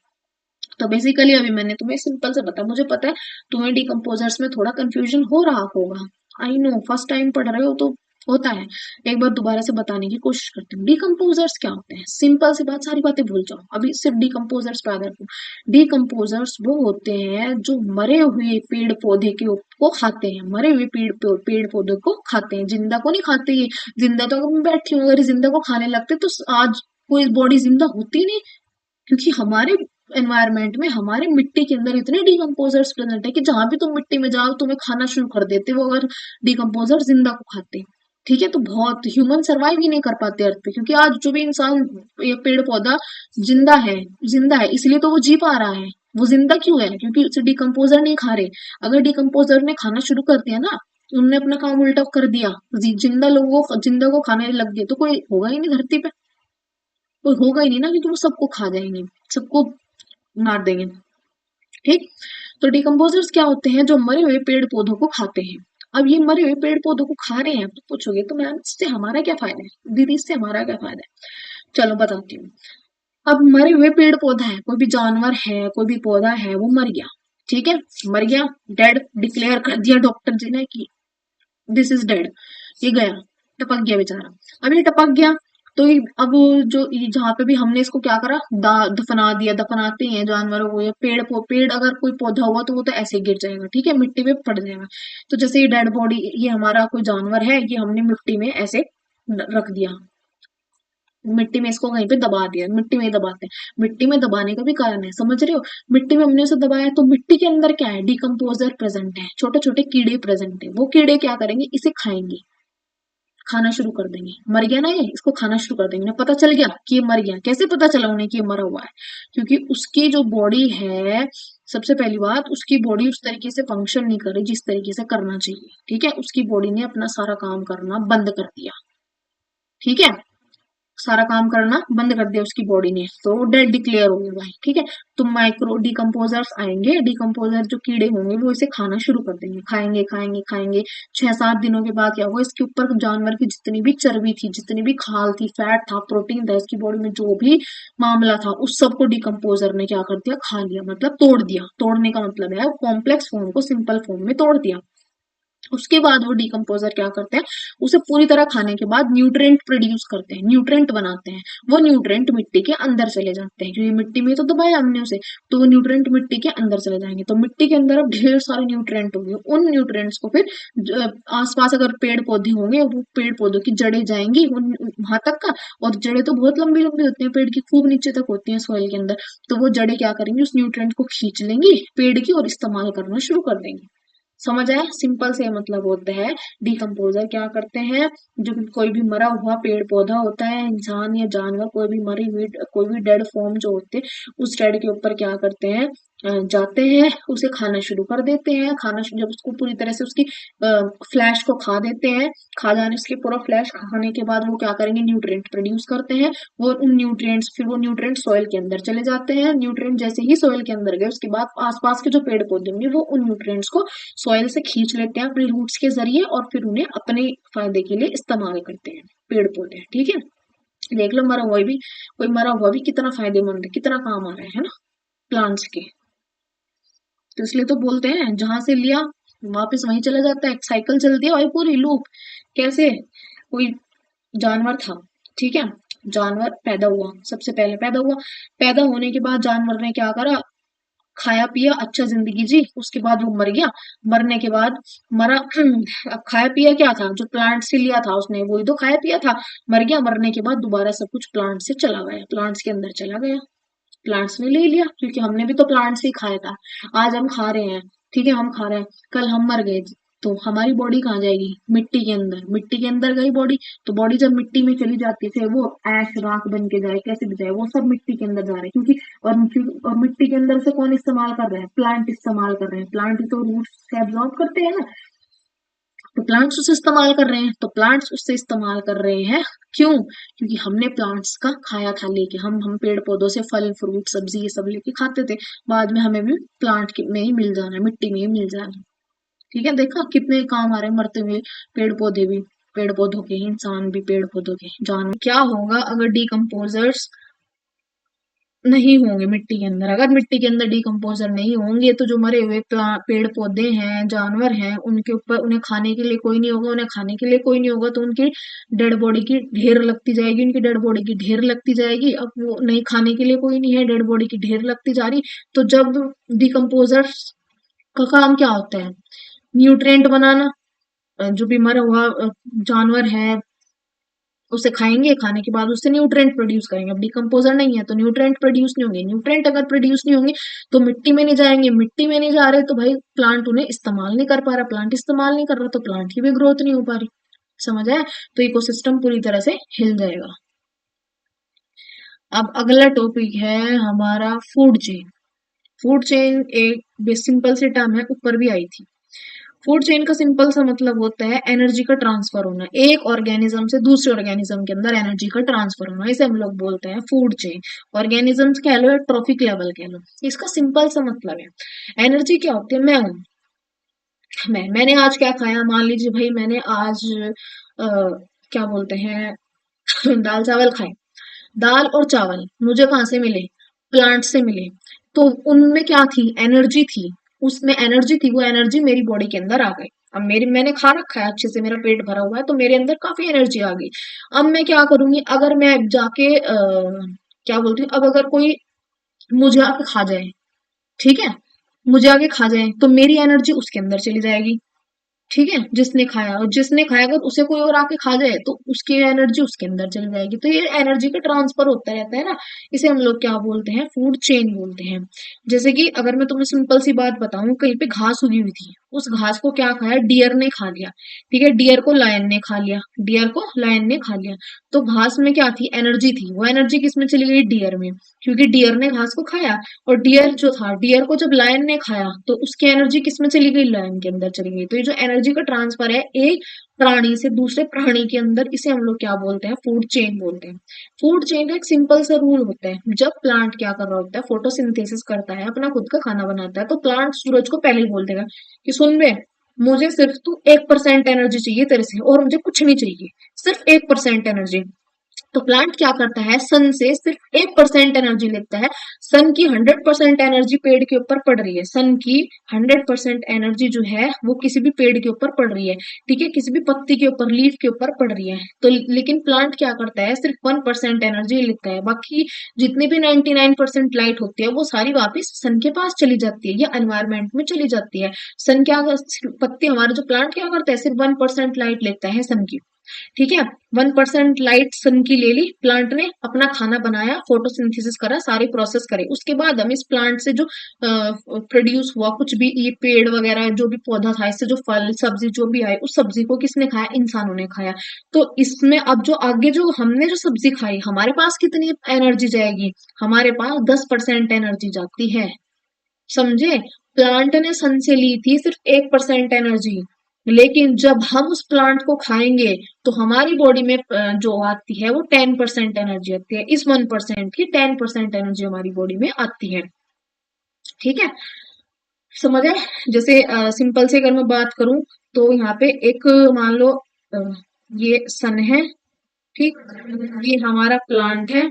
तो बेसिकली अभी मैंने तुम्हें सिंपल से बताया। मुझे पता है तुम्हें डिकम्पोजर्स में थोड़ा कंफ्यूजन हो रहा होगा, आई नो, फर्स्ट टाइम पढ़ रहे हो तो होता है। एक बार दोबारा से बताने की कोशिश करती हूँ। डिकम्पोजर्स क्या होते हैं? सिंपल सी बात, सारी बातें भूल जाओ, अभी सिर्फ डिकम्पोजर्स पे आधार रखो। डिकम्पोजर्स वो होते हैं जो मरे हुए पेड़ पौधे के को खाते हैं। मरे हुए पेड़ पौधे को खाते हैं, जिंदा को नहीं खाते। ये जिंदा तो अगर मैं बैठी हूँ, अगर जिंदा को खाने लगते तो आज कोई बॉडी जिंदा होती नहीं। क्योंकि हमारे एनवायरनमेंट में, हमारे मिट्टी के अंदर इतने डिकम्पोजर्स प्रेजेंट है कि जहां भी तुम मिट्टी में जाओ तुम्हें खाना शुरू कर देते वो, अगर डिकम्पोजर जिंदा को खाते। ठीक है, तो बहुत ह्यूमन सरवाइव ही नहीं कर पाते अर्थ पे, क्योंकि आज जो भी इंसान, ये पेड़ पौधा जिंदा है, जिंदा है इसलिए तो वो जी पा रहा है। वो जिंदा क्यों है? क्योंकि उसे डिकम्पोजर नहीं खा रहे। अगर डिकम्पोजर ने खाना शुरू कर दिया ना, उनने अपना काम उल्टा कर दिया, जिंदा लोगों को, जिंदा को खाने लग गए, तो कोई होगा ही नहीं धरती पे। कोई होगा ही नहीं ना, क्योंकि वो सबको खा जाएंगे, सबको मार देंगे। ठीक। तो डिकम्पोजर्स क्या होते हैं? जो मरे हुए पेड़ पौधों को खाते हैं। अब ये मरे हुए पेड़ पौधों को खा रहे हैं तो पूछोगे तो मैम इससे हमारा क्या फायदा है? दीदी इससे हमारा क्या फायदा है? चलो बताती हूँ। अब मरे हुए पेड़ पौधा है, कोई भी जानवर है, कोई भी पौधा है, वो मर गया। ठीक है, मर गया, डेड डिक्लेयर कर दिया डॉक्टर जी ने कि दिस इज डेड। ये गया, टपक गया बेचारा। अब ये टपक गया तो अब जो जहां पे भी हमने इसको क्या करा, दफना दिया। दफनाते हैं जानवरों को, या पेड़ अगर कोई पौधा हुआ तो वो तो ऐसे ही गिर जाएगा, ठीक है, मिट्टी में पड़ जाएगा। तो जैसे ये डेड बॉडी, ये हमारा कोई जानवर है, ये हमने मिट्टी में ऐसे रख दिया, मिट्टी में इसको कहीं पे दबा दिया। मिट्टी में ही दबाते हैं। मिट्टी में दबाने का भी कारण है, समझ रहे हो? मिट्टी में हमने उसे दबाया तो मिट्टी के अंदर क्या है? डिकम्पोजर प्रेजेंट है, छोटे छोटे कीड़े प्रेजेंट है। वो कीड़े क्या करेंगे? इसे खाएंगे, खाना शुरू कर देंगे। मर गया ना ये, इसको खाना शुरू कर देंगे। उन्हें पता चल गया कि ये मर गया। कैसे पता चला उन्हें कि ये मरा हुआ है? क्योंकि उसकी जो बॉडी है, सबसे पहली बात, उसकी बॉडी उस तरीके से फंक्शन नहीं कर रही जिस तरीके से करना चाहिए। ठीक है, उसकी बॉडी ने अपना सारा काम करना बंद कर दिया। ठीक है, सारा काम करना बंद कर दिया उसकी बॉडी ने, तो वो डेड डिक्लेयर हो गया भाई। ठीक है, तो माइक्रो डिकम्पोजर्स आएंगे, डिकम्पोजर जो कीड़े होंगे वो इसे खाना शुरू कर देंगे, खाएंगे खाएंगे खाएंगे। 6-7 दिनों के बाद क्या होगा, इसके ऊपर जानवर की जितनी भी चर्बी थी, जितनी भी खाल थी, फैट था, प्रोटीन था, इसकी बॉडी में जो भी मामला था, उस सबको डिकम्पोजर ने क्या कर दिया? खा लिया, मतलब तोड़ दिया। तोड़ने का मतलब है कॉम्प्लेक्स फॉर्म को सिंपल फॉर्म में तोड़ दिया। उसके बाद वो डिकम्पोजर क्या करते हैं? उसे पूरी तरह खाने के बाद न्यूट्रेंट प्रोड्यूस करते हैं, न्यूट्रेंट बनाते हैं। वो न्यूट्रेंट मिट्टी के अंदर चले जाते हैं, क्योंकि मिट्टी में तो दबाया हमने उसे, तो वो न्यूट्रेंट मिट्टी के अंदर चले जाएंगे। तो मिट्टी के अंदर अब ढेर सारे न्यूट्रेंट होंगे। उन न्यूट्रेंट्स को फिर आसपास अगर पेड़ पौधे होंगे, वो पेड़ पौधों की जड़ें जाएंगी वहां तक का। और जड़ें तो बहुत लंबी लंबी होती हैं, पेड़ की खूब नीचे तक होती हैं सॉइल के अंदर। तो वो जड़ें क्या करेंगी? उस न्यूट्रेंट को खींच लेंगी पेड़ की और इस्तेमाल करना शुरू कर देंगे। समझ आया? सिंपल से मतलब होता है, डिकम्पोजर क्या करते हैं? जो कोई भी मरा हुआ पेड़ पौधा होता है, इंसान या जानवर, कोई भी मरी हुई, कोई भी डेड फॉर्म जो होते हैं, उस डेड के ऊपर क्या करते हैं? जाते हैं, उसे खाना शुरू कर देते हैं। जब उसको पूरी तरह से उसकी फ्लैश को खा देते हैं, खा जाने उसके पूरा फ्लैश खाने के बाद वो क्या करेंगे, न्यूट्रिएंट प्रोड्यूस करते हैं। वो न्यूट्रिएंट सॉइल के अंदर चले जाते हैं। न्यूट्रिएंट जैसे ही सॉइल के अंदर गए, उसके बाद आसपास के जो पेड़ पौधे होंगे वो उन न्यूट्रिएंट्स को सॉइल से खींच लेते हैं अपने रूट्स के जरिए, और फिर उन्हें अपने फायदे के लिए इस्तेमाल करते हैं पेड़ पौधे। ठीक है, देख लो मरा हुआ भी कितना फायदेमंद है, कितना काम आ रहा है ना प्लांट्स के। तो इसलिए तो बोलते हैं जहां से लिया वापस वहीं चला जाता है, साइकिल चलती है भाई पूरी लूप। कैसे, कोई जानवर था, ठीक है, जानवर पैदा हुआ, सबसे पहले पैदा होने के बाद जानवर ने क्या करा, खाया पिया, अच्छा जिंदगी जी, उसके बाद वो मर गया। मरने के बाद मरा अब खाया पिया क्या था, जो प्लांट से लिया था उसने वही तो खाया पिया था। मर गया, मरने के बाद दोबारा सब कुछ प्लांट से चला गया, प्लांट्स के अंदर चला गया। प्लांट्स ने ले लिया, क्योंकि हमने भी तो प्लांट से ही खाया था। आज हम खा रहे हैं, ठीक है, हम खा रहे हैं, कल हम मर गए तो हमारी बॉडी कहाँ जाएगी, मिट्टी के अंदर। मिट्टी के अंदर गई बॉडी, तो बॉडी जब मिट्टी में चली जाती है, फिर वो ऐश राख बन के जाए, कैसे भी जाए, वो सब मिट्टी के अंदर जा रहे हैं, क्योंकि और मिट्टी के अंदर से कौन इस्तेमाल कर रहे हैं, प्लांट इस्तेमाल कर रहे हैं। प्लांट तो रूट से एब्जॉर्ब करते हैं ना, तो प्लांट्स उसे इस्तेमाल कर रहे हैं, तो प्लांट्स उससे इस्तेमाल कर रहे हैं। क्यों, क्योंकि हमने प्लांट्स का खाया था लेके, हम पेड़ पौधों से फल फ्रूट सब्जी ये सब लेके खाते थे। बाद में हमें भी में ही मिल जाना है, मिट्टी में ही मिल जाना है। ठीक है, देखा कितने काम आ रहे हैं मरते हुए पेड़ पौधे भी, पेड़ पौधों के, इंसान भी पेड़ पौधों के। जानवर क्या होगा अगर डिकम्पोजर्स नहीं होंगे मिट्टी के अंदर, अगर मिट्टी के अंदर डिकम्पोजर नहीं होंगे तो जो मरे हुए पेड़ पौधे हैं, जानवर हैं, उनके ऊपर उन्हें खाने के लिए कोई नहीं होगा, उन्हें खाने के लिए कोई नहीं होगा, तो उनकी डेड बॉडी की ढेर लगती जाएगी, उनकी डेड बॉडी की ढेर लगती जाएगी। अब वो नहीं, खाने के लिए कोई नहीं है, डेड बॉडी की ढेर लगती जा रही। तो जब डिकम्पोजर का काम क्या होता है, न्यूट्रिएंट बनाना। जो भी मरा हुआ जानवर है उसे खाएंगे, खाने के बाद उससे न्यूट्रिएंट प्रोड्यूस करेंगे। अब डिकम्पोजर नहीं है तो न्यूट्रिएंट प्रोड्यूस नहीं होंगे, न्यूट्रिएंट अगर प्रोड्यूस नहीं होंगे तो मिट्टी में नहीं जाएंगे, मिट्टी में नहीं जा रहे तो भाई प्लांट उन्हें इस्तेमाल नहीं कर पा रहा, प्लांट इस्तेमाल नहीं कर रहा तो प्लांट की भी ग्रोथ नहीं हो पा रही। समझ आया, तो इकोसिस्टम पूरी तरह से हिल जाएगा। अब अगला टॉपिक है हमारा फूड चेन। फूड चेन एक सिंपल सी टर्म है, ऊपर भी आई थी। फूड चेन का सिंपल सा मतलब होता है एनर्जी का ट्रांसफर होना, एक ऑर्गेनिज्म से दूसरे ऑर्गेनिज्म के अंदर एनर्जी का ट्रांसफर होना, इसे हम लोग बोलते हैं फूड चेन। ऑर्गेनिजम्स कह लो या ट्रॉफिक लेवल कह लो, इसका सिंपल सा मतलब है एनर्जी क्या होती है। मैं हूं, मैंने आज क्या खाया, मान लीजिए भाई मैंने आज आ, क्या बोलते हैं दाल चावल खाए। दाल और चावल मुझे कहाँ से मिले, प्लांट से मिले। तो उनमें क्या थी, एनर्जी थी, उसमें एनर्जी थी, वो एनर्जी मेरी बॉडी के अंदर आ गई। अब मैंने खा रखा है अच्छे से, मेरा पेट भरा हुआ है, तो मेरे अंदर काफी एनर्जी आ गई। अब मैं क्या करूंगी, अगर मैं जाके क्या बोलती हूँ, अब अगर कोई मुझे आके खा जाए, ठीक है, मुझे आके खा जाए तो मेरी एनर्जी उसके अंदर चली जाएगी। ठीक है, जिसने खाया, और जिसने खाया अगर उसे कोई और आके खा जाए तो उसकी एनर्जी उसके अंदर चली जाएगी। तो ये एनर्जी का ट्रांसफर होता रहता है ना, इसे हम लोग क्या बोलते हैं, फूड चेन बोलते हैं। जैसे कि अगर मैं तुम्हें सिंपल सी बात बताऊं, कहीं पे घास उगी हुई थी, उस घास को क्या खाया, डियर ने खा लिया। ठीक है, डियर को लायन ने खा लिया, डियर को लायन ने खा लिया। तो घास में क्या थी, एनर्जी थी, वो एनर्जी किस में चली गई, डियर में, क्योंकि डियर ने घास को खाया। और डियर जो था, डियर को जब लायन ने खाया तो उसकी एनर्जी किस में चली गई, लायन के अंदर चली गई। तो ये जो एनर्जी का ट्रांसफर है एक प्राणी से दूसरे प्राणी के अंदर, इसे हम लोग क्या बोलते हैं, फूड चेन बोलते हैं। फूड चेन का एक सिंपल सा रूल होता है, जब प्लांट क्या कर रहा होता है, फोटोसिंथेसिस करता है, अपना खुद का खाना बनाता है, तो प्लांट सूरज को पहले ही बोल देगा कि सुन बे, मुझे सिर्फ तू 1% एनर्जी चाहिए तेरे से, और मुझे कुछ नहीं चाहिए, सिर्फ 1% एनर्जी। तो प्लांट क्या करता है, सन से सिर्फ 1% एनर्जी लेता है। सन की 100% एनर्जी पेड़ के ऊपर पड़ रही है, सन की 100% एनर्जी जो है वो किसी भी पेड़ के ऊपर पड़ रही है, ठीक है, किसी भी पत्ती के ऊपर, लीफ के ऊपर पड़ रही है। तो लेकिन प्लांट क्या करता है, सिर्फ 1% एनर्जी लेता है, बाकी जितनी भी 99% लाइट होती है वो सारी वापस सन के पास चली जाती है या एनवायरमेंट में चली जाती है। सन क्या, पत्ती, हमारा जो प्लांट क्या करता है, सिर्फ 1% लाइट लेता है सन की। ठीक है, 1% लाइट सन की ले ली, प्लांट ने अपना खाना बनाया, फोटोसिंथेसिस करा, सारी प्रोसेस करे, उसके बाद हम इस प्लांट से जो प्रोड्यूस हुआ कुछ भी, ये पेड़ वगैरह जो भी पौधा था, इससे जो फल सब्जी जो भी आए, उस सब्जी को किसने खाया, इंसानों ने खाया। तो इसमें अब जो आगे जो हमने जो सब्जी खाई, हमारे पास कितनी एनर्जी जाएगी, हमारे पास 10% एनर्जी जाती है। समझे? प्लांट ने सन से ली थी सिर्फ 1% एनर्जी, लेकिन जब हम उस प्लांट को खाएंगे तो हमारी बॉडी में जो आती है वो 10% एनर्जी आती है। इस 1% की 10% एनर्जी हमारी बॉडी में आती है। ठीक है, समझ है? जैसे सिंपल से अगर मैं बात करूं तो यहाँ पे एक मान लो अ, ये सन है, ठीक, ये हमारा प्लांट है,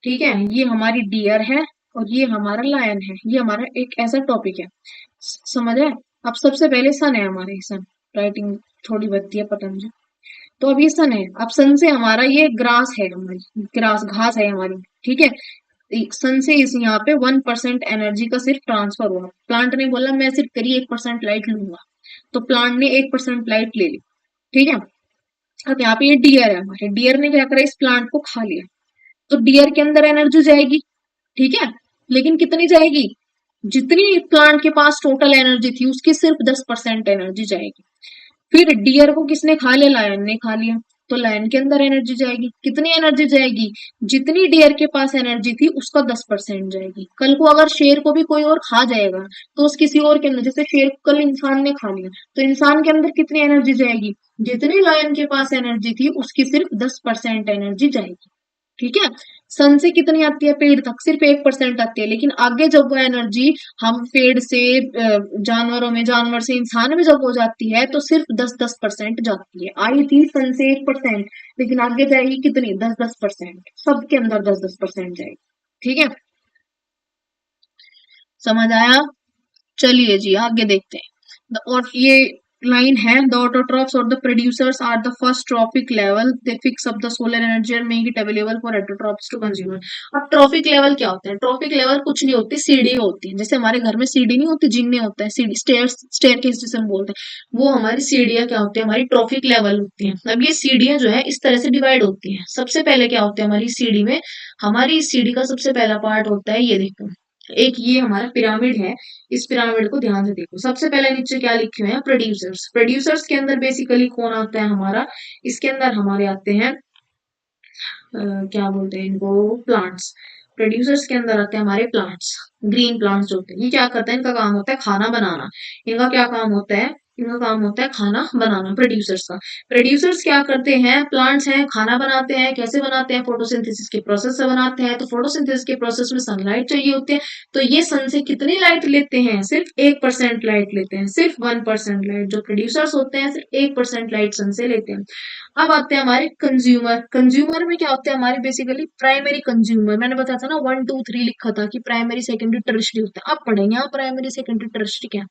ठीक है, ये हमारी डियर है और ये हमारा लायन है। ये हमारा एक ऐसा टॉपिक है, समझ है? अब सबसे पहले सन है हमारे, सन, राइटिंग थोड़ी बनती है पता मुझे। तो अब ये सन है, अब सन से हमारा ये ग्रास है, हमारी ग्रास घास है हमारी, ठीक है। सन से इस यहाँ पे 1% एनर्जी का सिर्फ ट्रांसफर हुआ। प्लांट ने बोला मैं सिर्फ तेरी 1% लाइट लूंगा, तो प्लांट ने 1% लाइट ले ली, ठीक है। अब यहाँ पे ये डियर है हमारे, डियर ने क्या करा, इस प्लांट को खा लिया, तो डियर के अंदर एनर्जी जाएगी, ठीक है, लेकिन कितनी जाएगी? जितनी प्लांट के पास टोटल एनर्जी थी उसकी सिर्फ 10% एनर्जी जाएगी। फिर डियर को किसने खा लिया? लायन ने खा लिया, तो लायन के अंदर एनर्जी जाएगी, कितनी एनर्जी जाएगी? जितनी डियर के पास एनर्जी थी उसका 10% जाएगी। कल को अगर शेर को भी कोई और खा जाएगा तो उस किसी और के अंदर, जैसे शेर को कल इंसान ने खा लिया तो इंसान के अंदर कितनी एनर्जी जाएगी? जितनी लायन के पास एनर्जी थी उसकी सिर्फ 10% एनर्जी जाएगी, ठीक है। सन से कितनी आती है? पेड़ तक सिर्फ 1% आती है, लेकिन आगे जब वो एनर्जी हम पेड़ से जानवरों में, जानवर से इंसान में जब हो जाती है तो सिर्फ 10-10% जाती है। आई थी सन से 1%, लेकिन आगे जाएगी कितनी? 10-10%, सबके अंदर 10-10% जाएगी, ठीक है, समझ आया? चलिए जी आगे देखते हैं। और ये लाइन है, द ऑटोट्रॉफ्स और the producers are the first trophic level, they fix up the solar energy and make it available for autotrophs to consumer. अब ट्रॉफिक लेवल क्या होता है? ट्रॉफिक लेवल कुछ नहीं होती, सीढ़ी होती है। जैसे हमारे घर में सीढ़ी नहीं होती, जिनने होता है सीढ़ी, स्टेयर्स, स्टेयरकेस जिसे हम बोलते हैं, वो हमारी सीढ़ियां क्या होती है? हमारी ट्रॉफिक लेवल होती है। अब ये सीढ़ियां जो है इस तरह से डिवाइड होती हैं। सबसे पहले क्या होता है हमारी सीढ़ी में? हमारी सीढ़ी का सबसे पहला पार्ट होता है, ये देखो, एक ये हमारा पिरामिड है। इस पिरामिड को ध्यान से देखो, सबसे पहले नीचे क्या लिखे हुए हैं? प्रोड्यूसर्स। प्रोड्यूसर्स के अंदर बेसिकली कौन आता है हमारा? इसके अंदर हमारे आते हैं क्या बोलते हैं इनको? प्लांट्स। प्रोड्यूसर्स के अंदर आते हैं हमारे प्लांट्स, ग्रीन प्लांट्स जो होते हैं। ये क्या करते हैं? इनका काम होता है खाना बनाना। इनका क्या काम होता है? इनका काम होता है खाना बनाना, प्रोड्यूसर्स का। प्रोड्यूसर्स क्या करते हैं? प्लांट्स हैं, खाना बनाते हैं। कैसे बनाते हैं? फोटोसिंथेसिस के प्रोसेस से बनाते हैं। तो फोटोसिंथेसिस के प्रोसेस में सनलाइट चाहिए होती है, तो ये सन से कितनी लाइट लेते हैं? सिर्फ 1% लाइट लेते हैं, सिर्फ 1% लाइट। जो प्रोड्यूसर्स होते हैं सिर्फ 1% लाइट सन से लेते हैं। अब आते हैं हमारे कंज्यूमर। कंज्यूमर में क्या होते हैं हमारे? Basically primary consumer. मैंने बताया था ना, 1 2 3 लिखा था कि प्राइमरी सेकेंडरी टर्शरी होता है। अब पढ़ेंगे यहाँ प्राइमरी सेकेंडरी टर्शरी क्या है।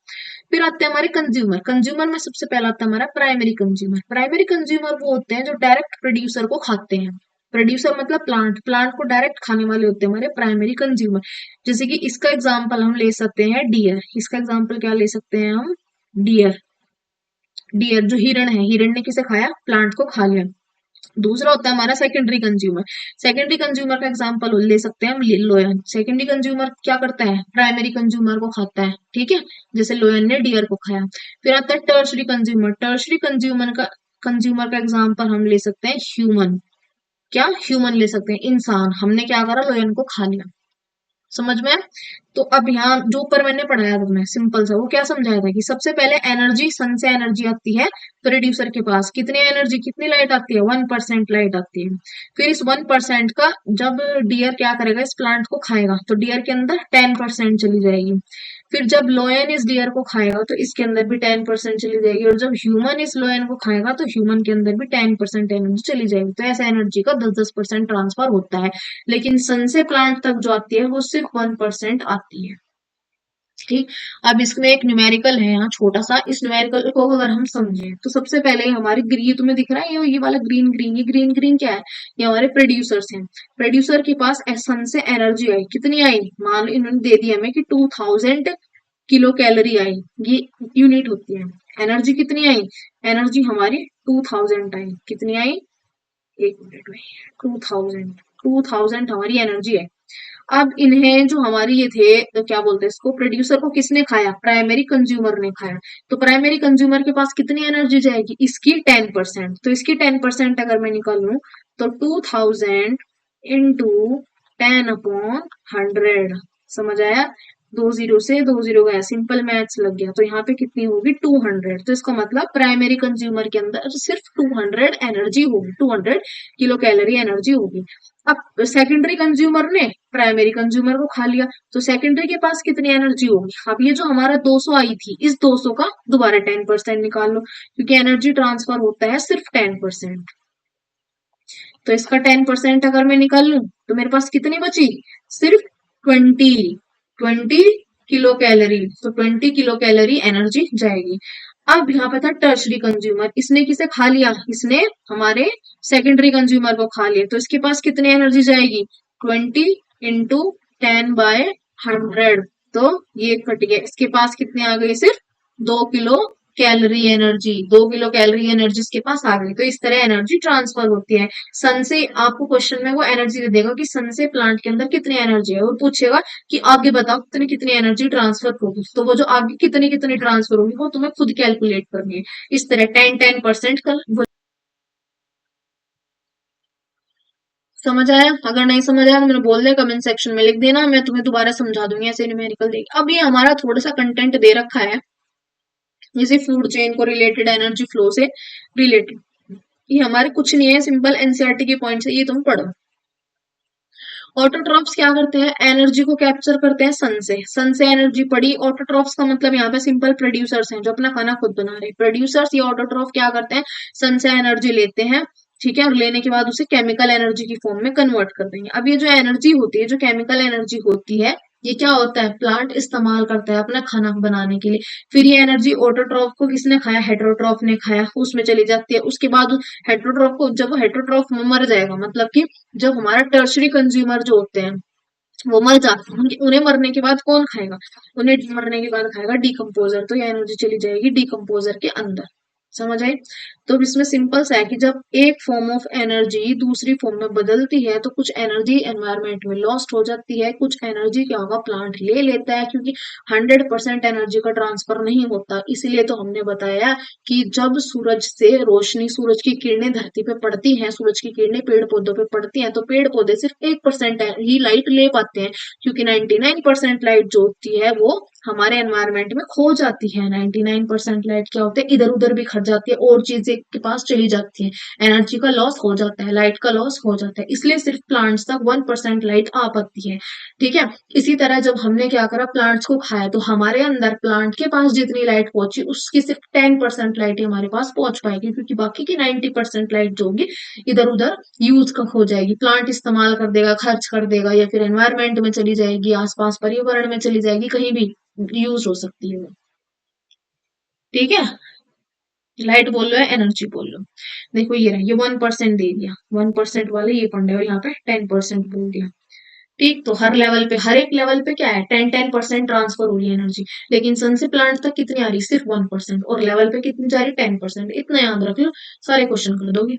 फिर आते हैं हमारे कंज्यूमर। कंज्यूमर में सबसे पहला आता है हमारा प्राइमरी कंज्यूमर। प्राइमरी कंज्यूमर वो होते हैं जो डायरेक्ट प्रोड्यूसर को खाते हैं। प्रोड्यूसर मतलब प्लांट, प्लांट को डायरेक्ट खाने वाले होते हैं हमारे प्राइमरी कंज्यूमर। जैसे कि इसका एग्जाम्पल हम ले सकते हैं डियर। इसका एग्जाम्पल क्या ले सकते हैं हम? डियर। डियर जो हिरण है, हिरण ने किसे खाया? प्लांट को खा लिया। दूसरा होता है हमारा सेकेंडरी कंज्यूमर। सेकेंडरी कंज्यूमर का एग्जांपल ले सकते हैं हम लोयन। सेकेंडरी कंज्यूमर क्या करता है? प्राइमरी कंज्यूमर को खाता है, ठीक है, जैसे लोयन ने डियर को खाया। फिर आता है टर्शरी कंज्यूमर। टर्शरी कंज्यूमर का एग्जांपल हम ले सकते हैं ह्यूमन। क्या? ह्यूमन ले सकते हैं, इंसान। हमने क्या करा? लोयन को खा लिया, समझ में आया? तो अब यहाँ जो ऊपर मैंने पढ़ाया तुम्हें सिंपल सा, वो क्या समझाया था कि सबसे पहले एनर्जी, सन से एनर्जी आती है प्रोड्यूसर के पास। कितनी एनर्जी, कितनी लाइट आती है? 1% लाइट आती है। फिर इस 1% का जब डियर क्या करेगा? इस प्लांट को खाएगा, तो डियर के अंदर 10% चली जाएगी। फिर जब लोयन इस डियर को खाएगा तो इसके अंदर भी 10% चली जाएगी। और जब ह्यूमन इस लोयन को खाएगा तो ह्यूमन के अंदर भी 10% एनर्जी चली जाएगी। तो ऐसा एनर्जी का 10-10% ट्रांसफर होता है। लेकिन सन से प्लांट तक जो आती है वो सिर्फ 1% आती है, ठीक। अब इसमें एक न्यूमेरिकल है यहाँ छोटा सा। इस न्यूमेरिकल को अगर हम समझें तो सबसे पहले हमारे ग्रीन, तुम्हें दिख रहा है ये वाला ग्रीन ग्रीन, ये ग्रीन ग्रीन क्या है? ये हमारे प्रोड्यूसर्स हैं। प्रोड्यूसर के पास सन से एनर्जी आई, कितनी आई? मान लो इन्होंने दे दिया हमें कि 2000 किलो कैलोरी आई, ये यूनिट होती है। एनर्जी कितनी आई? एनर्जी हमारी 2000 आई। कितनी आई? एक मिनट में, 2000, 2000 हमारी एनर्जी है। अब इन्हें जो हमारी ये थे, तो क्या बोलते हैं इसको, प्रोड्यूसर को किसने खाया? प्राइमरी कंज्यूमर ने खाया। तो प्राइमरी कंज्यूमर के पास कितनी एनर्जी जाएगी? इसकी 10%। तो इसकी 10% अगर मैं निकालूं तो 2000 इंटू 10/100, समझ आया? दो जीरो से दो जीरो गया, सिंपल मैथ्स लग गया, तो यहाँ पे कितनी होगी 200। तो इसका मतलब प्राइमरी कंज्यूमर के अंदर सिर्फ 200 एनर्जी होगी, 200 किलो कैलोरी एनर्जी होगी। अब सेकेंडरी कंज्यूमर ने प्राइमरी कंज्यूमर को खा लिया, तो सेकेंडरी के पास कितनी एनर्जी होगी। अब ये जो हमारा 200 आई थी, इस 200 का दोबारा 10% निकाल लो, क्योंकि एनर्जी ट्रांसफर होता है सिर्फ 10%। तो इसका 10% अगर मैं निकाल लूं तो मेरे पास कितनी बची, सिर्फ 20, 20 किलो कैलोरी। तो 20 किलो कैलोरी एनर्जी जाएगी। अब यहाँ पे था टर्शरी कंज्यूमर, इसने किसे खा लिया, इसने हमारे सेकेंडरी कंज्यूमर को खा लिया, तो इसके पास कितनी एनर्जी जाएगी, 20 इंटू 10/100। तो ये कट गया, इसके पास कितनी आ गई, सिर्फ 2 kilo calorie energy, 2 kilo calorie energy इसके पास आ गई। तो इस तरह एनर्जी ट्रांसफर होती है। सन से आपको क्वेश्चन में वो एनर्जी दे देगा कि सन से प्लांट के अंदर कितनी एनर्जी है, और पूछेगा कि आगे बताओ कितनी कितनी एनर्जी ट्रांसफर होगी, तो वो जो आगे कितनी कितनी ट्रांसफर होगी वो तुम्हें खुद कैलकुलेट करनी है। इस तरह 10-10% का समझ आया। अगर नहीं समझ आया तो मैंने बोल दिया, कमेंट सेक्शन में लिख देना, मैं तुम्हें दोबारा समझा दूंगी, ऐसे न्यूमेरिकल देख। अब ये हमारा थोड़ा सा कंटेंट दे रखा है, जैसे फूड चेन को रिलेटेड, एनर्जी फ्लो से रिलेटेड। ये हमारे कुछ नहीं है, सिंपल एनसीईआरटी के पॉइंट्स है, ये तुम पढ़ो। ऑटोट्रॉफ्स क्या करते हैं, एनर्जी को कैप्चर करते हैं सन से, सन से एनर्जी पड़ी। ऑटोट्रॉफ्स का मतलब यहाँ पे सिंपल प्रोड्यूसर्स हैं, जो अपना खाना खुद बना रहे हैं। प्रोड्यूसर्स या ऑटोट्रॉफ क्या करते हैं, सन से एनर्जी लेते हैं, ठीक है, और लेने के बाद उसे केमिकल एनर्जी की फॉर्म में कन्वर्ट कर देंगे। अब ये जो एनर्जी होती है, जो केमिकल एनर्जी होती है, ये क्या होता है, प्लांट इस्तेमाल करता है अपना खाना बनाने के लिए। फिर ये एनर्जी ऑटोट्रॉफ को किसने खाया, हेटेरोट्रॉफ ने खाया, उसमें चली जाती है। उसके बाद हेटेरोट्रॉफ को, जब वो हेटेरोट्रॉफ मर जाएगा, मतलब कि जब हमारा टर्शरी कंज्यूमर जो होते हैं वो मर जाते हैं, उन्हें मरने के बाद कौन खाएगा, उन्हें मरने के बाद खाएगा डिकम्पोजर। तो ये एनर्जी चली जाएगी डिकम्पोजर के अंदर। समझ आई। तो अब इसमें सिंपल सा है कि जब एक फॉर्म ऑफ एनर्जी दूसरी फॉर्म में बदलती है तो कुछ एनर्जी एनवायरमेंट में लॉस्ट हो जाती है, कुछ एनर्जी क्या होगा, प्लांट ले लेता है, क्योंकि 100% एनर्जी का ट्रांसफर नहीं होता। इसीलिए तो हमने बताया कि जब सूरज से रोशनी, सूरज की किरणें धरती पे पड़ती हैं, सूरज की किरणें पेड़ पौधों पे पड़ती हैं, तो पेड़ पौधे सिर्फ 1% ही लाइट ले पाते हैं, क्योंकि 99% लाइट जो होती है वो हमारे एनवायरमेंट में खो जाती है। 99% लाइट क्या होता है, इधर उधर भी खट जाती है, और चीजें के पास चली जाती है, एनर्जी का लॉस हो जाता है, लाइट का लॉस हो जाता है। इसलिए सिर्फ प्लांट्स तक 1% लाइट आ पाती है, ठीक है। इसी तरह जब हमने क्या करा, प्लांट्स को खाया, तो हमारे अंदर प्लांट के पास जितनी लाइट पहुंची उसकी सिर्फ 10% लाइट ही हमारे पास पहुंच पाएगी, क्योंकि बाकी की 90% लाइट जो होगी इधर उधर यूज हो जाएगी, प्लांट इस्तेमाल कर देगा, खर्च कर देगा, या फिर एनवायरमेंट में चली जाएगी, आसपास पर्यावरण में चली जाएगी, कहीं भी यूज हो सकती है वो। ठीक है, लाइट बोल लो या एनर्जी बोल लो। देखो ये रहा, ये 1% दे दिया, 1% वाले ये पढ़ रहे हो, यहाँ पे 10% बोल दिया। ठीक, तो हर लेवल पे, हर एक लेवल पे क्या है, 10-10% ट्रांसफर हो रही है एनर्जी। लेकिन सन से प्लांट तक कितनी आ रही, सिर्फ 1%, और लेवल पे कितनी जा रही, 10%। इतना याद रख लो, सारे क्वेश्चन कर दोगे।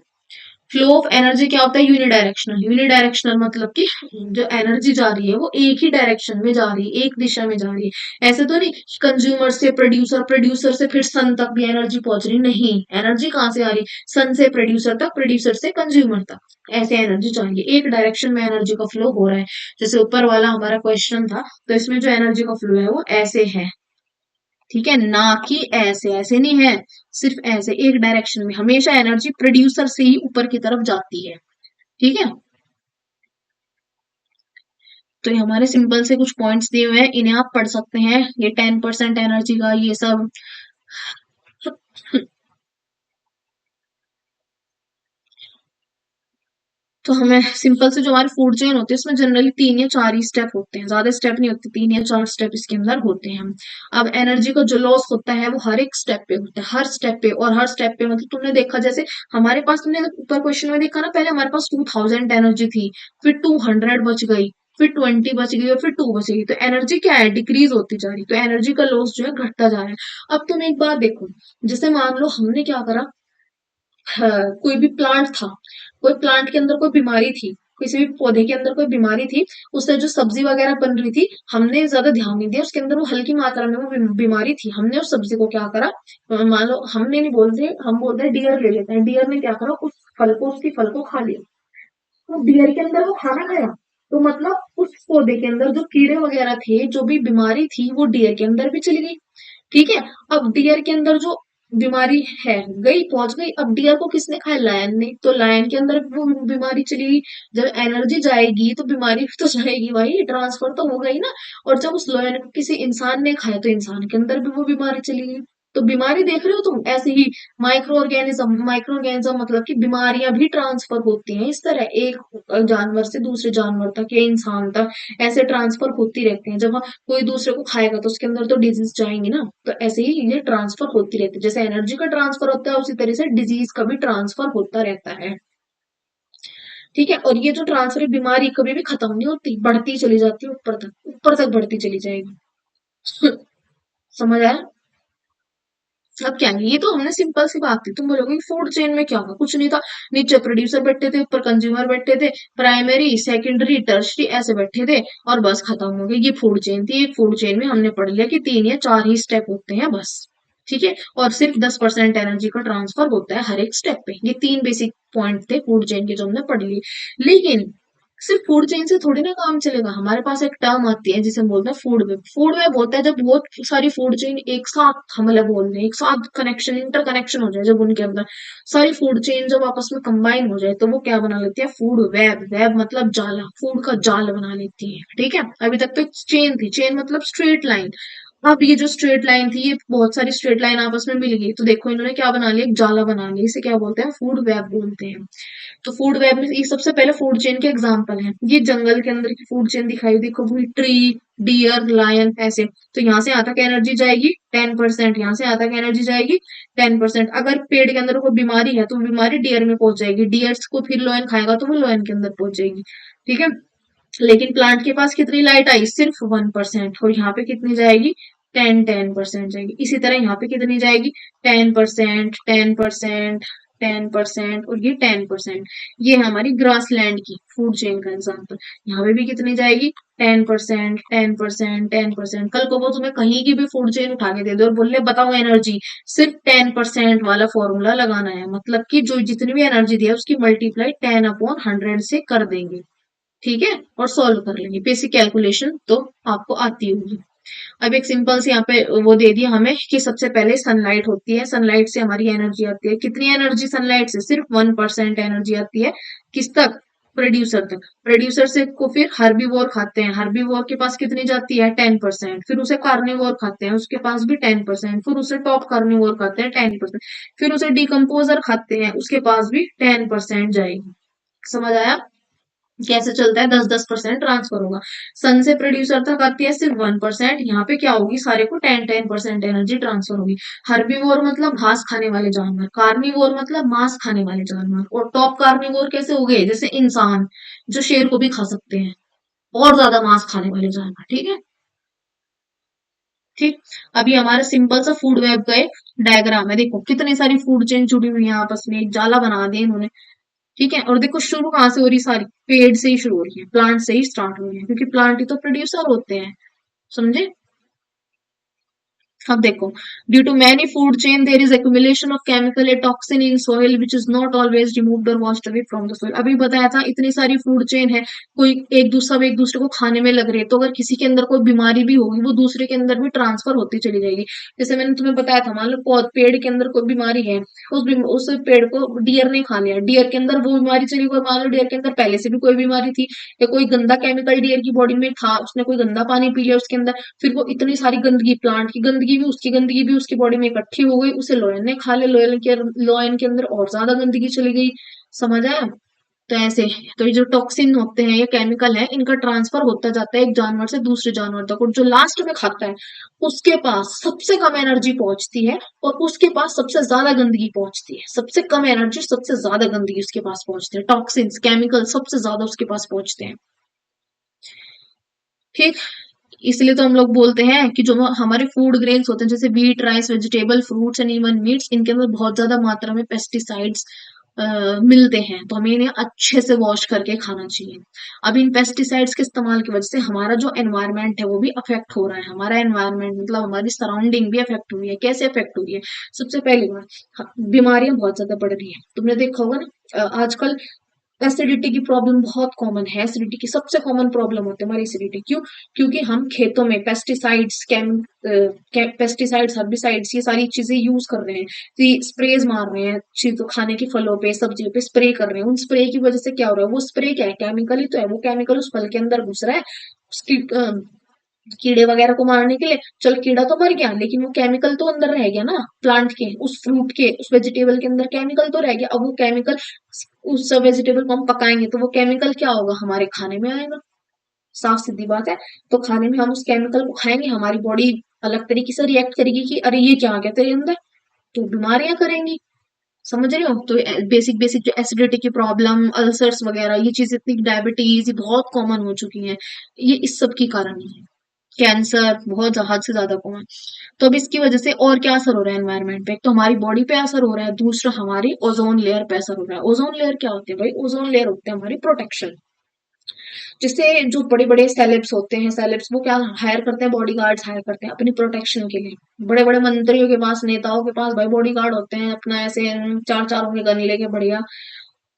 फ्लो ऑफ एनर्जी क्या होता है, यूनिडायरेक्शनल। यूनिडायरेक्शनल मतलब कि जो एनर्जी जा रही है वो एक ही डायरेक्शन में जा रही है, एक दिशा में जा रही है। ऐसे तो नहीं कंज्यूमर से प्रोड्यूसर, प्रोड्यूसर से फिर सन तक भी एनर्जी पहुंच रही, नहीं, एनर्जी कहाँ से आ रही, सन से प्रोड्यूसर तक, प्रोड्यूसर से कंज्यूमर तक, ऐसे एनर्जी जा रही है, एक डायरेक्शन में एनर्जी का फ्लो हो रहा है। जैसे ऊपर वाला हमारा क्वेश्चन था, तो इसमें जो एनर्जी का फ्लो है वो ऐसे है, ठीक है, ना कि ऐसे, ऐसे नहीं है, सिर्फ ऐसे एक डायरेक्शन में, हमेशा एनर्जी प्रोड्यूसर से ही ऊपर की तरफ जाती है, ठीक है। तो ये हमारे सिंपल से कुछ पॉइंट्स दिए हुए हैं, इन्हें आप पढ़ सकते हैं। ये 10% एनर्जी का ये सब। तो हमें सिंपल से जो हमारी फूड चेन होती है उसमें जनरली 3 या 4 ही स्टेप होते हैं, ज्यादा स्टेप नहीं होते, 3 या 4 स्टेप इसके अंदर होते हैं। अब एनर्जी का जो लॉस होता है वो हर एक स्टेप पे होता है, हर स्टेप पे, और हर स्टेप पे मतलब तुमने देखा, जैसे हमारे पास, तुमने ऊपर क्वेश्चन में देखा ना, पहले हमारे पास 2000 एनर्जी थी, फिर 200 बच गई, फिर 20 बच गई, और फिर 2 बच गई। तो एनर्जी क्या है, डिक्रीज होती जा रही, तो एनर्जी का लॉस जो है घटता जा रहा है। अब तुम एक बात देखो, जैसे मान लो हमने क्या करा, हाँ, कोई भी प्लांट था, कोई प्लांट के अंदर कोई बीमारी थी, किसी भी पौधे के अंदर कोई बीमारी थी, उससे जो सब्जी वगैरह बन रही थी, हमने ज्यादा ध्यान नहीं दिया, उसके अंदर वो हल्की मात्रा में वो बीमारी थी, हमने उस सब्जी को क्या करा, मान लो हमने नहीं बोलते, हम बोलते हैं डियर ले लेते हैं, डियर ने क्या करा, उस फल को, उसकी फल को खा लिया, तो डियर के अंदर वो खाना गया, तो मतलब उस पौधे के अंदर जो कीड़े वगैरह थे, जो भी बीमारी थी, वो डियर के अंदर भी चली गई। ठीक है। अब डियर के अंदर जो बीमारी है, गई पहुंच गई। अब डियर को किसने खाया? लायन ने। तो लायन के अंदर भी वो बीमारी चली गई। जब एनर्जी जाएगी तो बीमारी भी तो जाएगी भाई, ट्रांसफर तो हो गई ना। और जब उस लायन को किसी इंसान ने खाया तो इंसान के अंदर भी वो बीमारी चली गई। तो बीमारी देख रहे हो तुम, ऐसे ही माइक्रो ऑर्गेनिज्म मतलब कि बीमारियां भी ट्रांसफर होती हैं इस तरह, एक जानवर से दूसरे जानवर तक या इंसान तक ऐसे ट्रांसफर होती रहती हैं। जब कोई दूसरे को खाएगा तो उसके अंदर तो डिजीज जाएंगी ना। तो ऐसे ही ये ट्रांसफर होती रहती है, जैसे एनर्जी का ट्रांसफर होता है उसी तरह से डिजीज का भी ट्रांसफर होता रहता है। ठीक है। और ये जो ट्रांसफर बीमारी कभी भी खत्म नहीं होती, बढ़ती चली जाती है, ऊपर तक बढ़ती चली जाएगी। समझ आया? अब क्या है, ये तो हमने सिंपल सी बात थी। तुम बोलोगे फूड चेन में क्या होगा? कुछ नहीं था। नीचे प्रोड्यूसर बैठे थे, ऊपर कंज्यूमर बैठे थे, प्राइमरी सेकेंडरी टर्शरी ऐसे बैठे थे, और बस खत्म हो गई। ये फूड चेन थी। एक फूड चेन में हमने पढ़ लिया कि 3 या 4 ही स्टेप होते हैं बस। ठीक है। और सिर्फ 10% एनर्जी का ट्रांसफर होता है हर एक स्टेप पे। ये 3 बेसिक पॉइंट थे फूड चेन के जो हमने पढ़ लिए। लेकिन सिर्फ फूड चेन से थोड़ी ना काम चलेगा। हमारे पास एक टर्म आती है जिसे हम बोलते हैं फूड वेब। फूड वेब होता है जब बहुत सारी फूड चेन एक साथ, हम मतलब बोल रहे हैं एक साथ कनेक्शन, इंटर कनेक्शन हो जाए जब उनके अंदर सारी फूड चेन जब आपस में कंबाइन हो जाए तो वो क्या बना लेती है? Food web. वेब मतलब जाला, फूड का जाल बना लेती है। ठीक है। अभी तक तो चेन थी, चेन मतलब स्ट्रेट लाइन। अब ये जो स्ट्रेट लाइन थी, ये बहुत सारी स्ट्रेट लाइन आपस में मिल गई, तो देखो इन्होंने क्या बना लिया? एक जाला बना लिया। इसे क्या बोलते हैं? फूड वेब बोलते हैं। तो फूड वेब में ये सबसे पहले फूड चेन के एग्जांपल हैं। ये जंगल के अंदर की फूड चेन दिखाई, देखो भाई, ट्री, डियर, लायन ऐसे। तो यहाँ से यहाँ तक एनर्जी जाएगी 10%, यहाँ से यहाँ तक एनर्जी जाएगी 10%। अगर पेड़ के अंदर कोई बीमारी है तो वो बीमारी डियर में पहुंच जाएगी, डियर्स को फिर लोयन खाएगा तो वो लोयन के अंदर पहुंच जाएगी। ठीक है। लेकिन प्लांट के पास कितनी लाइट आई? सिर्फ 1%। और यहाँ पे कितनी जाएगी? 10% जाएगी। इसी तरह यहाँ पे कितनी जाएगी? 10%, 10%, 10%, और ये 10%। ये है हमारी ग्रास लैंड की फूड चेन का एग्जाम्पल। यहाँ पे भी कितनी जाएगी? 10%, 10%, 10%। कल को वो तुम्हें कहीं की भी फूड चेन उठा के दे दो और बोले बताओ एनर्जी, सिर्फ 10% वाला फॉर्मूला लगाना है। मतलब कि जो जितनी भी एनर्जी दी है उसकी मल्टीप्लाई 10/100 से कर देंगे। ठीक है। और सॉल्व कर लेंगे। बेसिक कैलकुलेशन तो आपको आती होगी। अब एक सिंपल से यहाँ पे वो दे दिया हमें कि सबसे पहले सनलाइट होती है, सनलाइट से हमारी एनर्जी आती है। कितनी एनर्जी सनलाइट से? सिर्फ 1% एनर्जी आती है। किस तक? प्रोड्यूसर तक। प्रोड्यूसर से को फिर हर्बीवोर खाते हैं, हर्बीवोर के पास कितनी जाती है? 10%। फिर उसे कार्निवोर खाते हैं, उसके पास भी 10%। फिर उसे टॉप कार्निवोर खाते हैं, 10%। फिर उसे डिकम्पोजर खाते हैं, उसके पास भी 10% जाएगी। समझ आया? कैसे चलता है? 10-10% ट्रांसफर होगा। सन से प्रोड्यूसर तक आती है सिर्फ 1%। यहाँ पे क्या होगी? सारे को 10-10% एनर्जी ट्रांसफर होगी। हर्बीवोर मतलब घास खाने वाले जानवर, कार्निवोर मतलब मांस खाने वाले जानवर, और टॉप कार्निवोर कैसे हो गए? जैसे इंसान, जो शेर को भी खा सकते हैं, और ज्यादा मांस खाने वाले जानवर। ठीक है। ठीक। अभी हमारा सिंपल सा फूड वेब का एक डायग्राम है। देखो कितनी सारी फूड चेन जुड़ी हुई है आपस में, एक जाला बना दिया इन्होंने। ठीक है। और देखो शुरू कहाँ से हो रही? सारी पेड़ से ही शुरू हो रही है, प्लांट से ही स्टार्ट हो रही है, क्योंकि प्लांट ही तो प्रोड्यूसर होते हैं। समझे? अब देखो, due to many food chain there is accumulation of chemical a toxin in soil which is not always removed और washed away from the soil. अभी बताया था इतनी सारी फूड चेन है, कोई एक दूसरा एक दूसरे को खाने में लग रहे हैं, तो अगर किसी के अंदर कोई बीमारी भी होगी वो दूसरे के अंदर भी ट्रांसफर होती चली जाएगी। जैसे मैंने तुम्हें बताया था, मान लो पेड़ के अंदर कोई बीमारी है, उस पेड़ को डियर ने खा लिया, डियर के अंदर वो बीमारी चली गई। मान लो डियर के अंदर पहले से भी कोई बीमारी थी, या कोई गंदा केमिकल डियर की बॉडी में था, उसने कोई गंदा पानी पी लिया उसके अंदर, फिर वो इतनी सारी गंदगी, प्लांट की गंदगी भी उसकी बॉडी में इकट्ठी हो गई, उसे लोयन ने खा लिया, लोयन के अंदर और ज्यादा गंदगी चली गई। समझ आया? तो ऐसे, तो ये जो टॉक्सिन होते हैं, ये केमिकल है, इनका ट्रांसफर होता जाता है एक जानवर से दूसरे जानवर तक, और जो लास्ट में खाता है उसके पास सबसे कम एनर्जी पहुंचती है, और उसके पास सबसे ज्यादा गंदगी पहुंचती है। सबसे कम एनर्जी, सबसे ज्यादा गंदगी उसके पास पहुंचती है। टॉक्सिन केमिकल सबसे ज्यादा उसके पास पहुंचते हैं। ठीक। इसलिए तो हम लोग बोलते हैं कि जो हमारे फूड ग्रेन्स होते हैं, जैसे wheat, rice, vegetable, fruits and even meets, इनके अंदर बहुत ज्यादा मात्रा में पेस्टिसाइड्स मिलते हैं, तो हमें इन्हें अच्छे से वॉश करके खाना चाहिए। अब इन पेस्टिसाइड्स के इस्तेमाल की वजह से हमारा जो एनवायरनमेंट है वो भी अफेक्ट हो रहा है। हमारा एनवायरनमेंट मतलब हमारी सराउंडिंग भी अफेक्ट हो रही है। कैसे अफेक्ट हो रही है? सबसे पहली बात, बीमारियां बहुत ज्यादा बढ़ रही है। तुमने देखा होगा ना आजकल एसिडिटी की प्रॉब्लम बहुत कॉमन है। एसिडिटी की सबसे कॉमन प्रॉब्लम होती है हमारी एसिडिटी। क्यों? क्योंकि हम खेतों में पेस्टिसाइड्स पेस्टिसाइड्स, हर्बिसाइड्स, ये सारी चीजें यूज कर रहे हैं, स्प्रेज मार रहे हैं चीजों, खाने की फलों पे, सब्जियों पे स्प्रे कर रहे हैं। उन स्प्रे की वजह से क्या हो रहा है? वो स्प्रे क्या है? केमिकल ही तो है। वो केमिकल उस फल के अंदर घुस रहा है, उसकी कीड़े वगैरह को मारने के लिए। चल, कीड़ा तो मर गया, लेकिन वो केमिकल तो अंदर रह गया ना, प्लांट के, उस फ्रूट के, उस वेजिटेबल के अंदर केमिकल तो रह गया। अब वो केमिकल, उस वेजिटेबल को हम पकाएंगे तो वो केमिकल क्या होगा? हमारे खाने में आएगा। साफ सीधी बात है। तो खाने में हम उस केमिकल को खाएंगे, हमारी बॉडी अलग तरीके से रिएक्ट करेगी कि अरे ये क्या आ गया तेरे अंदर, तो बीमारियां करेंगी। समझ रहे हो? तो बेसिक बेसिक जो एसिडिटी की प्रॉब्लम, अल्सर्स वगैरह, ये चीज, इतनी डायबिटीज, ये बहुत कॉमन हो चुकी है। ये इस सब की कारण ही है। कैंसर बहुत हद से ज्यादा कॉमन। तो अब इसकी वजह से और क्या असर हो रहा है एनवायरनमेंट पे? एक तो हमारी बॉडी पे असर हो रहा है, दूसरा हमारी ओजोन लेयर पे असर हो रहा है। ओजोन लेयर क्या होती है भाई? ओजोन लेयर होते हैं हमारी प्रोटेक्शन। जिससे जो बड़े बड़े सेलेब्स होते हैं, सेलेब्स वो क्या हायर करते हैं? बॉडी गार्ड्स हायर करते हैं अपनी प्रोटेक्शन के लिए। बड़े बड़े मंत्रियों के पास, नेताओं के पास भाई बॉडी गार्ड होते हैं, अपना ऐसे चार चार होंगे गन लेके बढ़िया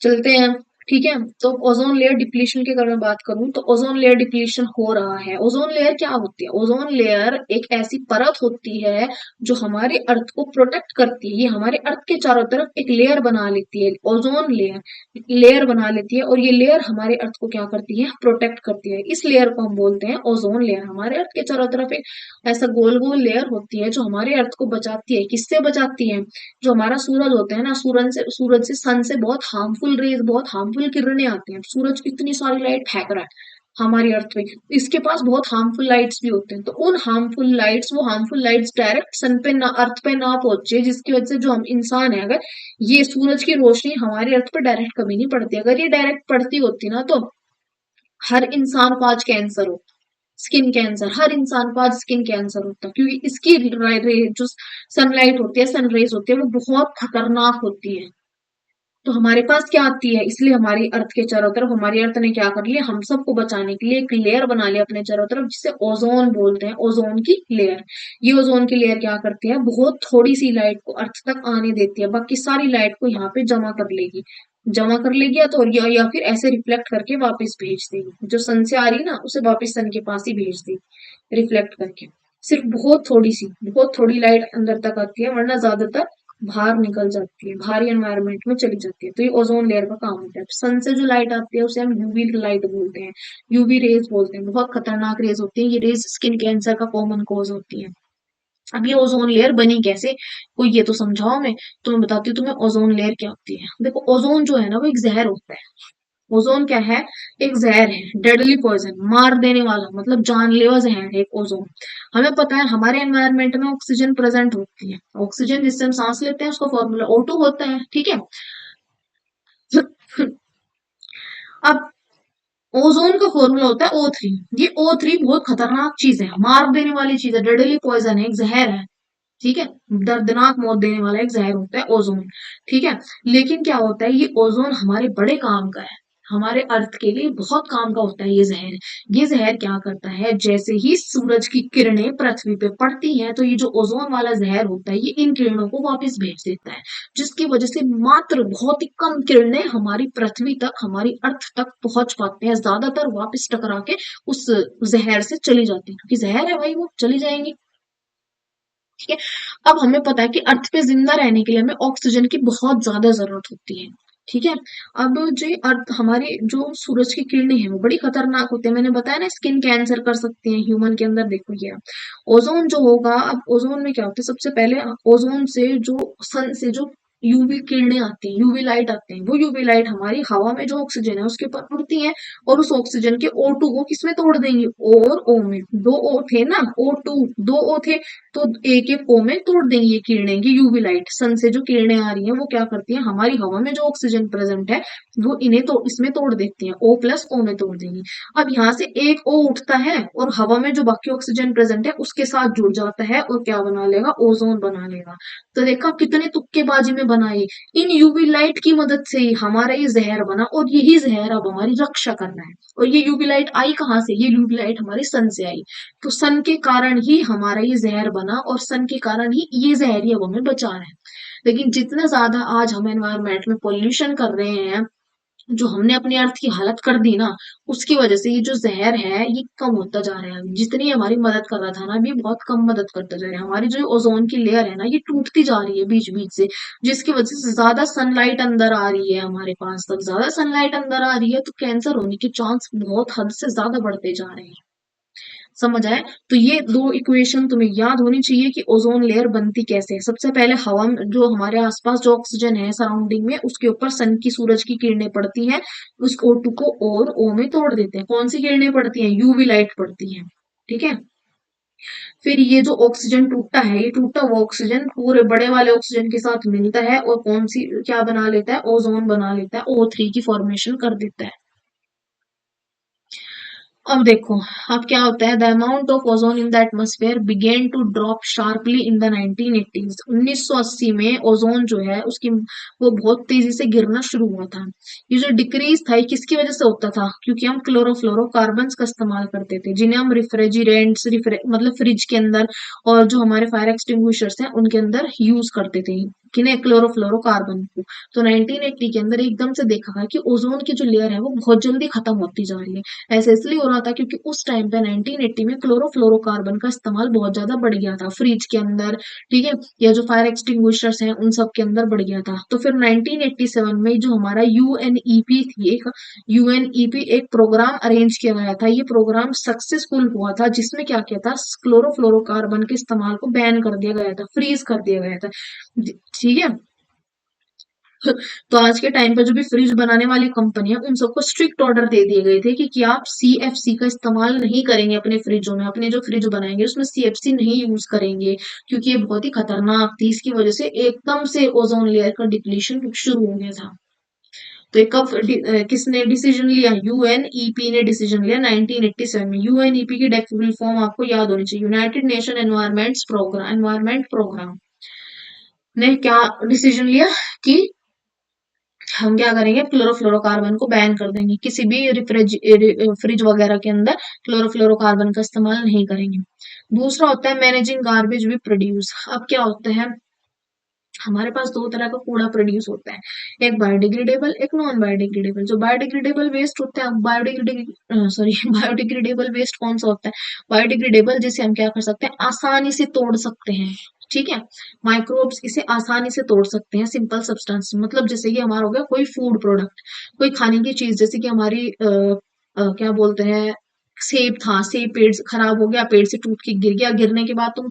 चलते हैं। ठीक है। तो ओजोन लेयर डिप्लीशन की अगर मैं बात करूं, तो ओजोन लेयर डिप्लीशन हो रहा है। ओजोन लेयर क्या होती है? ओजोन लेयर एक ऐसी परत होती है जो हमारे अर्थ को प्रोटेक्ट करती है। ये हमारे अर्थ के चारों तरफ एक लेयर बना लेती है, ओजोन लेयर लेयर बना लेती है, और ये लेयर हमारे अर्थ को क्या करती है? प्रोटेक्ट करती है। इस लेयर को हम बोलते हैं ओजोन लेयर। हमारे अर्थ के चारों तरफ एक ऐसा गोल गोल लेयर होती है जो हमारे अर्थ को बचाती है। किससे बचाती है? जो हमारा सूरज होता है ना, सूरज से सन से बहुत हार्मफुल रेज, बहुत हार्मफुल किरणें आती हैं। सूरज कितनी सारी लाइट फेंक रहा है हमारी अर्थ पे, इसके पास बहुत हार्मफुल लाइट्स भी होते हैं। तो उन हार्मफुल लाइट्स, वो हार्मफुल लाइट्स डायरेक्ट सन पे ना, अर्थ पे ना पहुंचे, जिसकी वजह से जो हम इंसान है, अगर ये सूरज की रोशनी हमारे अर्थ पे डायरेक्ट कभी नहीं पड़ती, अगर ये डायरेक्ट पड़ती होती ना, तो हर इंसान को आज कैंसर हो, स्किन कैंसर, हर इंसान को आज स्किन कैंसर होता है। क्योंकि इसकी जो सनलाइट होती है, सनरेज होती है, वो बहुत खतरनाक होती है। तो हमारे पास क्या आती है? इसलिए हमारी अर्थ के चारों तरफ, हमारी अर्थ ने क्या कर लिया? हम सबको बचाने के लिए एक लेयर बना लिया अपने चारों तरफ, जिसे ओजोन बोलते हैं। ओजोन की लेयर। ये ओजोन की लेयर क्या करती है? बहुत थोड़ी सी लाइट को अर्थ तक आने देती है, बाकी सारी लाइट को यहाँ पे जमा कर लेगी। जमा कर लेगी या तो, या फिर ऐसे रिफ्लेक्ट करके वापस भेज देगी। जो सन से आ रही है ना, उसे वापस सन के पास ही भेज देगी रिफ्लेक्ट करके। सिर्फ बहुत थोड़ी लाइट अंदर तक आती है, वरना ज्यादातर बाहर निकल जाती है, बाहरी एनवायरनमेंट में चली जाती है। तो ये ओजोन लेयर का काम होता है। सन से जो लाइट आती है उसे हम यूवी लाइट बोलते हैं, यूवी रेज बोलते हैं। बहुत खतरनाक रेज होती है ये रेज, स्किन कैंसर का कॉमन कॉज होती है। अब ये ओजोन लेयर बनी कैसे? कोई ये तो समझाओ। तो मैं बताती हूँ तुम्हें ओजोन लेयर क्या होती है। देखो, ओजोन जो है ना, वो एक जहर होता है। ओजोन क्या है? एक जहर है, डेडली पॉइजन, मार देने वाला, मतलब जानलेवा जहर है एक ओजोन। हमें पता है हमारे एनवायरनमेंट में ऑक्सीजन प्रेजेंट होती है। ऑक्सीजन जिससे हम सांस लेते हैं उसका फॉर्मूला O2 होता है। ठीक है। अब ओजोन का फॉर्मूला होता है O3। ये O3 बहुत खतरनाक चीज है, मार देने वाली चीज है, डेडली पॉइजन है, एक जहर है। ठीक है। दर्दनाक मौत देने वाला एक जहर होता है ओजोन। ठीक है। लेकिन क्या होता है, ये ओजोन हमारे बड़े काम का है, हमारे अर्थ के लिए बहुत काम का होता है ये जहर। ये जहर क्या करता है? जैसे ही सूरज की किरणें पृथ्वी पे पड़ती हैं, तो ये जो ओजोन वाला जहर होता है, ये इन किरणों को वापस भेज देता है, जिसकी वजह से मात्र बहुत ही कम किरणें हमारी पृथ्वी तक, हमारी अर्थ तक पहुंच पाते हैं। ज्यादातर वापस टकरा के उस जहर से चली जाती है, क्योंकि जहर है भाई, वो चली जाएंगी। ठीक है। अब हमें पता है कि अर्थ पे जिंदा रहने के लिए हमें ऑक्सीजन की बहुत ज्यादा जरूरत होती है। ठीक है। अब जो अर्थ, हमारे जो सूरज की किरणें हैं, वो बड़ी खतरनाक होती है। मैंने बताया ना, स्किन कैंसर कर सकती हैं ह्यूमन के अंदर। देखो ये ओजोन जो होगा, अब ओजोन में क्या होता है? सबसे पहले ओजोन से जो सन से जो यूवी किरणें आती हैं, यूवी लाइट आते हैं, वो यूवी लाइट हमारी हवा में जो ऑक्सीजन है उसके ऊपर उड़ती हैं, और उस ऑक्सीजन के O2 को किसमें तोड़ देंगी? O और O में। दो O थे ना, O2, दो O थे, तो एक एक O में तोड़ देंगी ये किरणें। ये यूवी लाइट, सन से जो किरणें आ रही हैं, वो क्या करती हैं? हमारी हवा में जो ऑक्सीजन प्रेजेंट है, वो इन्हें तो इसमें तोड़ देती हैं, O प्लस O में तोड़ देंगी। अब यहाँ से एक O उठता है, और हवा में जो बाकी ऑक्सीजन प्रेजेंट है उसके साथ जुड़ जाता है, और क्या बना लेगा? ओजोन बना लेगा। तो देखा कितने तुक्केबाजी में बनाई। इन यूवी लाइट की मदद से ही हमारा ये जहर बना, और यही जहर अब हमारी रक्षा कर रहा है। और ये यूवी लाइट आई कहाँ से? ये यूवी लाइट हमारे सन से आई। तो सन के कारण ही हमारा ये जहर बना, और सन के कारण ही ये जहर ही अब हमें बचा रहा है। लेकिन जितना ज्यादा आज हम एनवायरमेंट में पोल्यूशन कर रहे हैं, जो हमने अपनी अर्थ की हालत कर दी ना, उसकी वजह से ये जो जहर है ये कम होता जा रहा है। जितनी हमारी मदद कर रहा था ना, अभी ये बहुत कम मदद करता जा रहा है। हमारी जो ओजोन की लेयर है ना, ये टूटती जा रही है बीच बीच से, जिसकी वजह से ज्यादा सनलाइट अंदर आ रही है हमारे पास तक। ज्यादा सनलाइट अंदर आ रही है तो कैंसर होने के चांस बहुत हद से ज्यादा बढ़ते जा रहे हैं। समझ आए? तो ये दो इक्वेशन तुम्हें याद होनी चाहिए कि ओजोन लेयर बनती कैसे है। सबसे पहले हवा में जो हमारे आसपास जो ऑक्सीजन है सराउंडिंग में, उसके ऊपर सन की सूरज की किरणें पड़ती हैं, उस O2 को और O में तोड़ देते हैं। कौन सी किरणें पड़ती हैं? यूवी लाइट पड़ती है। ठीक है। फिर ये जो ऑक्सीजन टूटता है, ये टूटा हुआ ऑक्सीजन पूरे बड़े वाले ऑक्सीजन के साथ मिलता है और कौन सी क्या बना लेता है? ओजोन बना लेता है, O3 की फॉर्मेशन कर देता है। अब देखो, अब क्या होता है, the amount of ozone in the atmosphere began to drop sharply in the 1980s। 1980 में ओजोन जो है उसकी वो बहुत तेजी से गिरना शुरू हुआ था। ये जो डिक्रीज था ये किसकी वजह से होता था? क्योंकि हम क्लोरोफ्लोरोकार्बन्स का इस्तेमाल करते थे, जिन्हें हम रिफ्रिजरेंट्स मतलब फ्रिज के अंदर और जो हमारे फायर एक्सटिंग्विशर्स हैं उनके अंदर यूज करते थे। किन्हें? क्लोरोफ्लोरोकार्बन को। तो 1980 के अंदर एकदम से देखा गया कि ओजोन की जो लेयर है वो बहुत जल्दी खत्म होती जा रही है। ऐसे इसलिए हो रहा था क्योंकि उस टाइम पे 1980 में क्लोरोफ्लोरोकार्बन का इस्तेमाल बहुत ज्यादा बढ़ गया था फ्रिज के अंदर। ठीक है। या जो फायर एक्सटिंग्विशर्स हैं उन सब के अंदर बढ़ गया था। तो फिर 1987 में जो हमारा यूएनईपी थी, एक यूएनईपी एक प्रोग्राम अरेंज किया गया था। ये प्रोग्राम सक्सेसफुल हुआ था, जिसमें क्या किया था, क्लोरोफ्लोरोकार्बन के इस्तेमाल को बैन कर दिया गया था, फ्रीज कर दिया गया था। ठीक है। तो आज के टाइम पे जो भी फ्रिज बनाने वाली कंपनी है उन सबको स्ट्रिक्ट ऑर्डर दे दिए गए थे कि आप सीएफसी का इस्तेमाल नहीं करेंगे अपने फ्रिजों में। अपने जो फ्रिज बनाएंगे उसमें सीएफसी नहीं यूज करेंगे, क्योंकि ये बहुत ही खतरनाक थी। इसकी वजह से एकदम से ओजोन लेयर का डिप्लीशन शुरू हो गया था। तो ये कब किसने डिसीजन लिया? यूएनईपी ने डिसीजन लिया 1987 में। यूएनईपी की डेफिनेट फॉर्म आपको याद होनी चाहिए, यूनाइटेड नेशन एनवायरमेंट प्रोग्राम ने क्या डिसीजन लिया कि हम क्या करेंगे, क्लोरोफ्लोरोकार्बन को बैन कर देंगे, किसी भी फ्रिज वगैरह के अंदर क्लोरोफ्लोरोकार्बन का इस्तेमाल नहीं करेंगे। दूसरा होता है मैनेजिंग गार्बेज वी प्रोड्यूस। अब क्या होता है, हमारे पास दो तरह का कूड़ा प्रोड्यूस होता है, एक बायोडिग्रेडेबल, एक नॉन बायोडिग्रेडेबल। जो बायोडिग्रेडेबल वेस्ट होता है, बायोडिग्रेडेबल वेस्ट कौन सा होता है? बायोडिग्रेडेबल जिसे हम क्या कर सकते हैं, आसानी से तोड़ सकते हैं। ठीक है। माइक्रोब्स इसे आसानी से तोड़ सकते हैं, सिंपल सब्सटेंस। मतलब जैसे कि हमारा हो गया कोई फूड प्रोडक्ट, कोई खाने की चीज, जैसे कि हमारी क्या बोलते हैं, सेब था, सेब पेड़ से खराब हो गया, पेड़ से टूट के गिर गया, गिरने के बाद तुम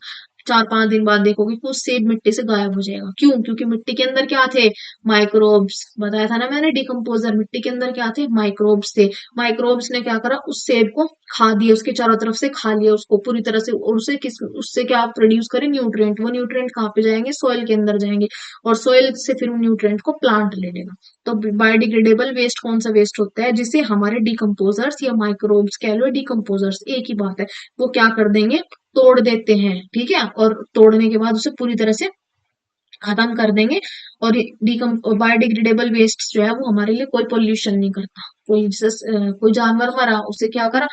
4-5 दिन बाद देखोगे कि वो सेब मिट्टी से गायब हो जाएगा। क्यों? क्योंकि मिट्टी के अंदर क्या थे? माइक्रोब्स। बताया था ना मैंने, डिकम्पोजर। मिट्टी के अंदर क्या थे? माइक्रोब्स थे। माइक्रोब्स ने क्या करा, उस सेब को खा दिया, उसके चारों तरफ से खा लिया उसको पूरी तरह से, और उसे किस उससे क्या प्रोड्यूस करे? न्यूट्रिएंट। वो न्यूट्रिएंट कहाँ पे जाएंगे? सॉइल के अंदर जाएंगे, और सॉइल से फिर उन न्यूट्रिएंट को प्लांट ले लेगा। तो बायोडिग्रेडेबल वेस्ट कौन सा वेस्ट होता है? जिसे हमारे डिकम्पोजर्स या माइक्रोब्स कह लो, डिकम्पोजर्स एक ही बात है, वो क्या कर देंगे, तोड़ देते हैं। ठीक है। और तोड़ने के बाद उसे पूरी तरह से खत्म कर देंगे। और डिकम बायोडिग्रेडेबल वेस्ट जो है वो हमारे लिए कोई पोल्यूशन नहीं करता। कोई जैसे कोई जानवर मरा, उसे क्या करा,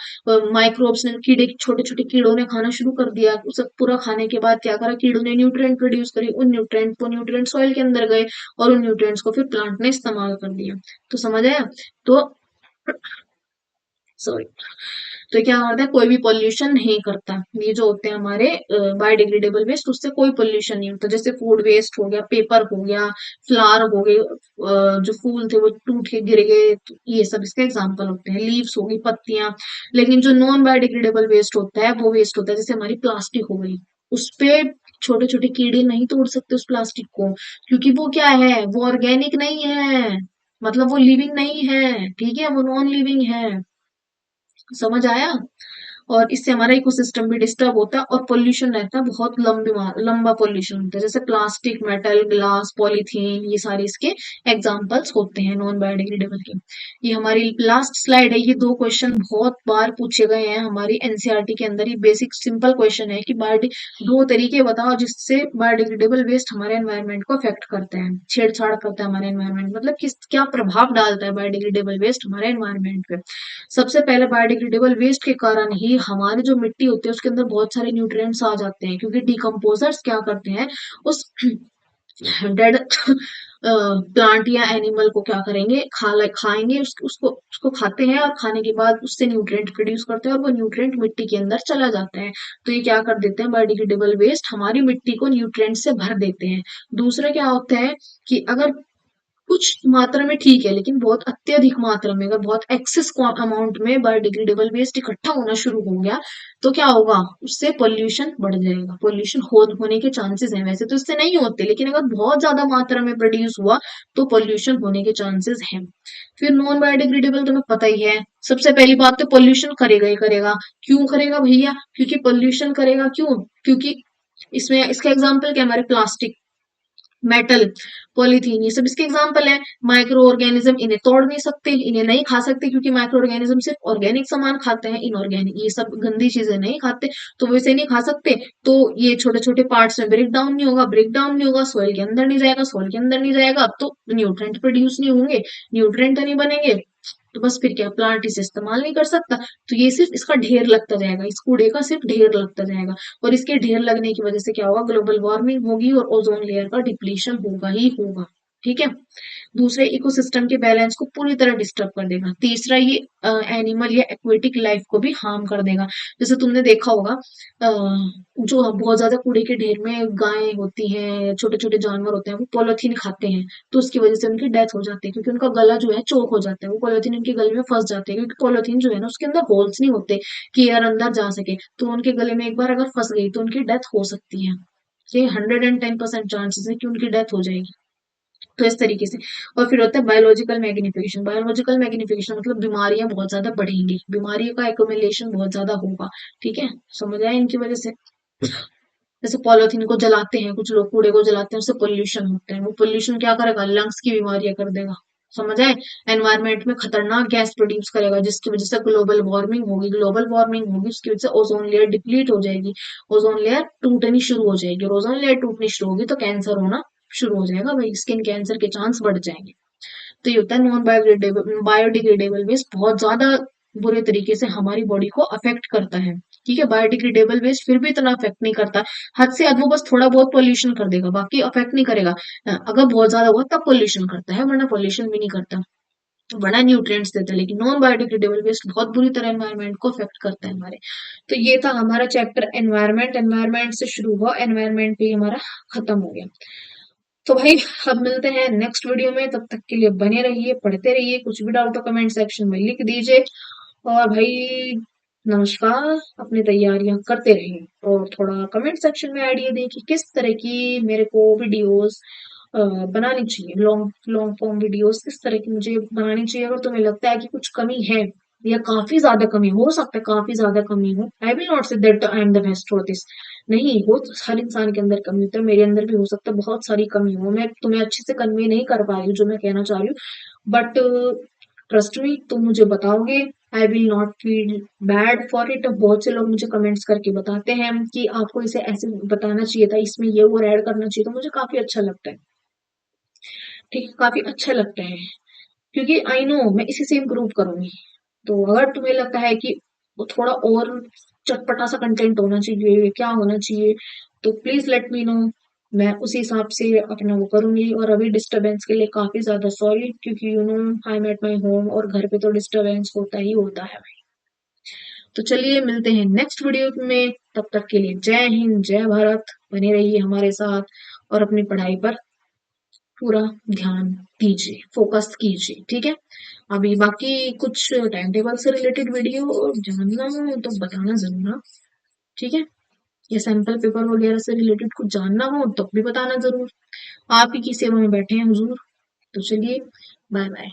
माइक्रोब्स ने, कीड़े, छोटे छोटे कीड़ों ने खाना शुरू कर दिया, उसे पूरा खाने के बाद क्या करा, कीड़ों ने न्यूट्रिएंट प्रोड्यूस करे, उन न्यूट्रिएंट सॉइल के अंदर गए, और उन न्यूट्रिएंट्स को फिर प्लांट ने इस्तेमाल कर दिया। तो समझ आया? तो सॉरी, तो क्या होता है, कोई भी पोल्यूशन नहीं करता। ये जो होते हैं हमारे बायोडिग्रेडेबल वेस्ट, उससे कोई पोल्यूशन नहीं होता। जैसे फूड वेस्ट हो गया, पेपर हो गया, फ्लावर हो गए, जो फूल थे वो टूट के गिर गए, तो ये सब इसके एग्जाम्पल होते हैं। लीव्स हो गई, पत्तियां। लेकिन जो नॉन बायोडिग्रेडेबल वेस्ट होता है वो वेस्ट होता है, जैसे हमारी प्लास्टिक हो गई, उस पे छोटे छोटे कीड़े नहीं तोड़ सकते उस प्लास्टिक को, क्योंकि वो क्या है, वो ऑर्गेनिक नहीं है, मतलब वो लिविंग नहीं है। ठीक है, वो नॉन लिविंग है। समझ आया? और इससे हमारा इकोसिस्टम भी डिस्टर्ब होता है, और पोल्यूशन रहता है बहुत लंबा पोल्यूशन होता है। जैसे प्लास्टिक, मेटल, ग्लास, पॉलीथीन, ये सारे इसके एग्जांपल्स होते हैं नॉन बायोडिग्रेडेबल के। ये हमारी लास्ट स्लाइड है। ये दो क्वेश्चन बहुत बार पूछे गए हैं हमारी एनसीईआरटी के अंदर। ये बेसिक सिंपल क्वेश्चन है कि दो तरीके बताओ जिससे बायोडिग्रेडेबल वेस्ट हमारे एनवायरनमेंट को अफेक्ट करते हैं, छेड़छाड़ करता है हमारे एनवायरनमेंट, मतलब किस क्या प्रभाव डालता है बायोडिग्रेडेबल वेस्ट हमारे एनवायरनमेंट पे। सबसे पहले बायोडिग्रेडेबल वेस्ट के कारण ही हमारी जो मिट्टी होती है उसके अंदर बहुत सारे न्यूट्रिएंट्स आ जाते हैं, क्योंकि डिकम्पोजर्स क्या करते हैं, उस डेड प्लांट या एनिमल को क्या करेंगे, खाएंगे, उसको उसको खाते हैं और खाने के बाद उससे न्यूट्रिएंट प्रोड्यूस करते हैं और वो न्यूट्रिएंट मिट्टी के अंदर चला जाता है। तो ये क्या कर देते हैं, बायोडिग्रेडेबल वेस्ट हमारी मिट्टी को न्यूट्रिएंट से भर देते हैं। दूसरा क्या होता है कि अगर कुछ मात्रा में ठीक है, लेकिन बहुत अत्यधिक मात्रा में, अगर बहुत एक्सेस अमाउंट में बायोडिग्रेडेबल वेस्ट इकट्ठा होना शुरू हो गया, तो क्या होगा, उससे पोल्यूशन बढ़ जाएगा, पोल्यूशन होने के चांसेस हैं। वैसे तो इससे नहीं होते, लेकिन अगर बहुत ज्यादा मात्रा में प्रोड्यूस हुआ तो पोल्यूशन होने के चांसेस हैं। फिर नॉन बायोडिग्रेडेबल तुम्हें पता ही है, सबसे पहली बात तो पोल्यूशन करेगा ही करेगा। क्यों करेगा भैया, क्योंकि पोल्यूशन करेगा, क्यों, क्योंकि इसमें इसका एग्जाम्पल क्या है, हमारे प्लास्टिक, मेटल, पॉलीथीन, ये सब इसके एग्जाम्पल है। माइक्रो ऑर्गेनिज्म, इन्हें तोड़ नहीं सकते, इन्हें नहीं खा सकते, क्योंकि माइक्रो ऑर्गेनिज्म सिर्फ ऑर्गेनिक सामान खाते हैं, इनऑर्गेनिक ये सब गंदी चीजें नहीं खाते, तो वो इसे नहीं खा सकते। तो ये छोटे छोटे पार्ट्स में ब्रेक डाउन नहीं होगा, ब्रेक डाउन नहीं होगा, सॉइल के अंदर नहीं जाएगा, सॉइल के अंदर नहीं जाएगा तो न्यूट्रेंट प्रोड्यूस नहीं होंगे, न्यूट्रेंट नहीं बनेंगे, तो बस फिर क्या, प्लांट इसे इस्तेमाल नहीं कर सकता। तो ये सिर्फ इसका ढेर लगता जाएगा, इस कूड़े का सिर्फ ढेर लगता जाएगा। और इसके ढेर लगने की वजह से क्या होगा, ग्लोबल वार्मिंग होगी और ओजोन लेयर का डिप्लीशन होगा ही होगा। ठीक है। दूसरे, इकोसिस्टम के बैलेंस को पूरी तरह डिस्टर्ब कर देगा। तीसरा, ये एनिमल या एक्वेटिक लाइफ को भी हार्म कर देगा। जैसे तुमने देखा होगा, जो बहुत ज्यादा कूड़े के ढेर में गायें होती हैं, छोटे छोटे जानवर होते हैं, वो पॉलिथीन खाते हैं, तो उसकी वजह से उनकी डेथ हो जाती है, क्योंकि उनका गला जो है चोक हो जाता है, वो पॉलिथीन उनके गले में फंस जाते हैं, क्योंकि पॉलिथीन जो है ना, उसके अंदर होल्स नहीं होते कि एयर अंदर जा सके, तो उनके गले में एक बार अगर फंस गई तो उनकी डेथ हो सकती है। ये 110% चांसेस है कि उनकी डेथ हो जाएगी। तो इस तरीके से। और फिर होता है बायोलॉजिकल मैग्निफिकेशन। बायोलॉजिकल मैग्निफिकेशन मतलब बीमारियां बहुत ज्यादा बढ़ेंगी, बीमारियों का एक्यूमुलेशन बहुत ज्यादा होगा। ठीक है, समझ आया इनकी वजह से। जैसे पॉलिथीन को जलाते हैं कुछ लोग, कूड़े को जलाते हैं, उससे पोल्यूशन होता है, वो पोल्यूशन क्या करेगा, लंग्स की बीमारियां कर देगा। समझ आए। एनवायरमेंट में खतरनाक गैस प्रोड्यूस करेगा, जिसकी वजह से ग्लोबल वार्मिंग होगी, ग्लोबल वार्मिंग होगी उसकी वजह से ओजोन लेयर डिप्लीट हो जाएगी, ओजोन लेयर टूटनी शुरू हो जाएगी, और ओजोन लेयर टूटनी शुरू होगी तो कैंसर होना शुरू हो जाएगा भाई, स्किन कैंसर के चांस बढ़ जाएंगे। तो ये होता है नॉन बायोडिग्रेडेबल वेस्ट, बहुत ज्यादा बुरे तरीके से हमारी बॉडी को अफेक्ट करता है। ठीक है, बायोडिग्रेडेबल वेस्ट फिर भी इतना अफेक्ट नहीं करता, हद से हद वो बस थोड़ा बहुत पोल्यूशन कर देगा, बाकी अफेक्ट नहीं करेगा। अगर बहुत ज्यादा हुआ तब पोल्यूशन करता है, वरना पोल्यूशन भी नहीं करता, बड़ा न्यूट्रिएंट्स देता है। लेकिन नॉन बायोडिग्रेडेबल वेस्ट बहुत बुरी तरह एनवायरनमेंट को अफेक्ट करता है हमारे। तो ये था हमारा चैप्टर एनवायरनमेंट, एनवायरनमेंट से शुरू हुआ, एनवायरनमेंट पे हमारा खत्म हो गया। तो भाई, अब मिलते हैं नेक्स्ट वीडियो में, तब तक के लिए बने रहिए, पढ़ते रहिए, कुछ भी डाउट हो कमेंट सेक्शन में लिख दीजिए। और भाई, नमस्कार, अपनी तैयारियां करते रहिए, और थोड़ा कमेंट सेक्शन में आइडिया दें कि किस तरह की मेरे को वीडियोस बनानी चाहिए, लॉन्ग लॉन्ग फॉर्म वीडियोस किस तरह की मुझे बनानी चाहिए। अगर तुम्हें लगता है कि कुछ कमी है, या काफी ज्यादा कमी, हो सकता है काफी ज्यादा कमी हो, I will not say that I am the best for this, नहीं हो, तो हर इंसान के अंदर कमी होता है, मेरे अंदर भी हो सकता है बहुत सारी कमी हो, मैं तुम्हें अच्छे से कन्वे नहीं कर पा रही हूँ जो मैं कहना चाह रही हूँ, बट ट्रस्ट मी, तुम मुझे बताओगे, I will not feel bad for it. बहुत से लोग मुझे कमेंट्स करके बताते हैं कि आपको इसे ऐसे बताना चाहिए था, इसमें ये वो ऐड करना चाहिए, तो मुझे काफी अच्छा लगता है। ठीक है, काफी अच्छा लगता है, क्योंकि आई नो मैं इसी से इम्प्रूव करूंगी। तो अगर तुम्हें लगता है कि वो थोड़ा और चटपटा सा कंटेंट होना चाहिए, क्या होना चाहिए, तो प्लीज लेट मी नो, मैं उसी हिसाब से अपना वो करूंगी। और अभी डिस्टरबेंस के लिए काफी ज्यादा सॉरी, क्योंकि you know I am at my home, और घर पे तो डिस्टरबेंस होता ही होता है भाई। तो चलिए, मिलते हैं नेक्स्ट वीडियो में, तब तक के लिए जय हिंद, जय भारत, बने रहिए हमारे साथ, और अपनी पढ़ाई पर पूरा ध्यान दीजिए, फोकस कीजिए। ठीक है, अभी बाकी कुछ टाइम टेबल से रिलेटेड वीडियो जानना हो तो बताना जरूर, हाँ? ठीक है, या सैंपल पेपर वगैरह से रिलेटेड कुछ जानना हो तो भी बताना जरूर, आप ही की सेवा में बैठे हैं हुजूर। तो चलिए, बाय बाय।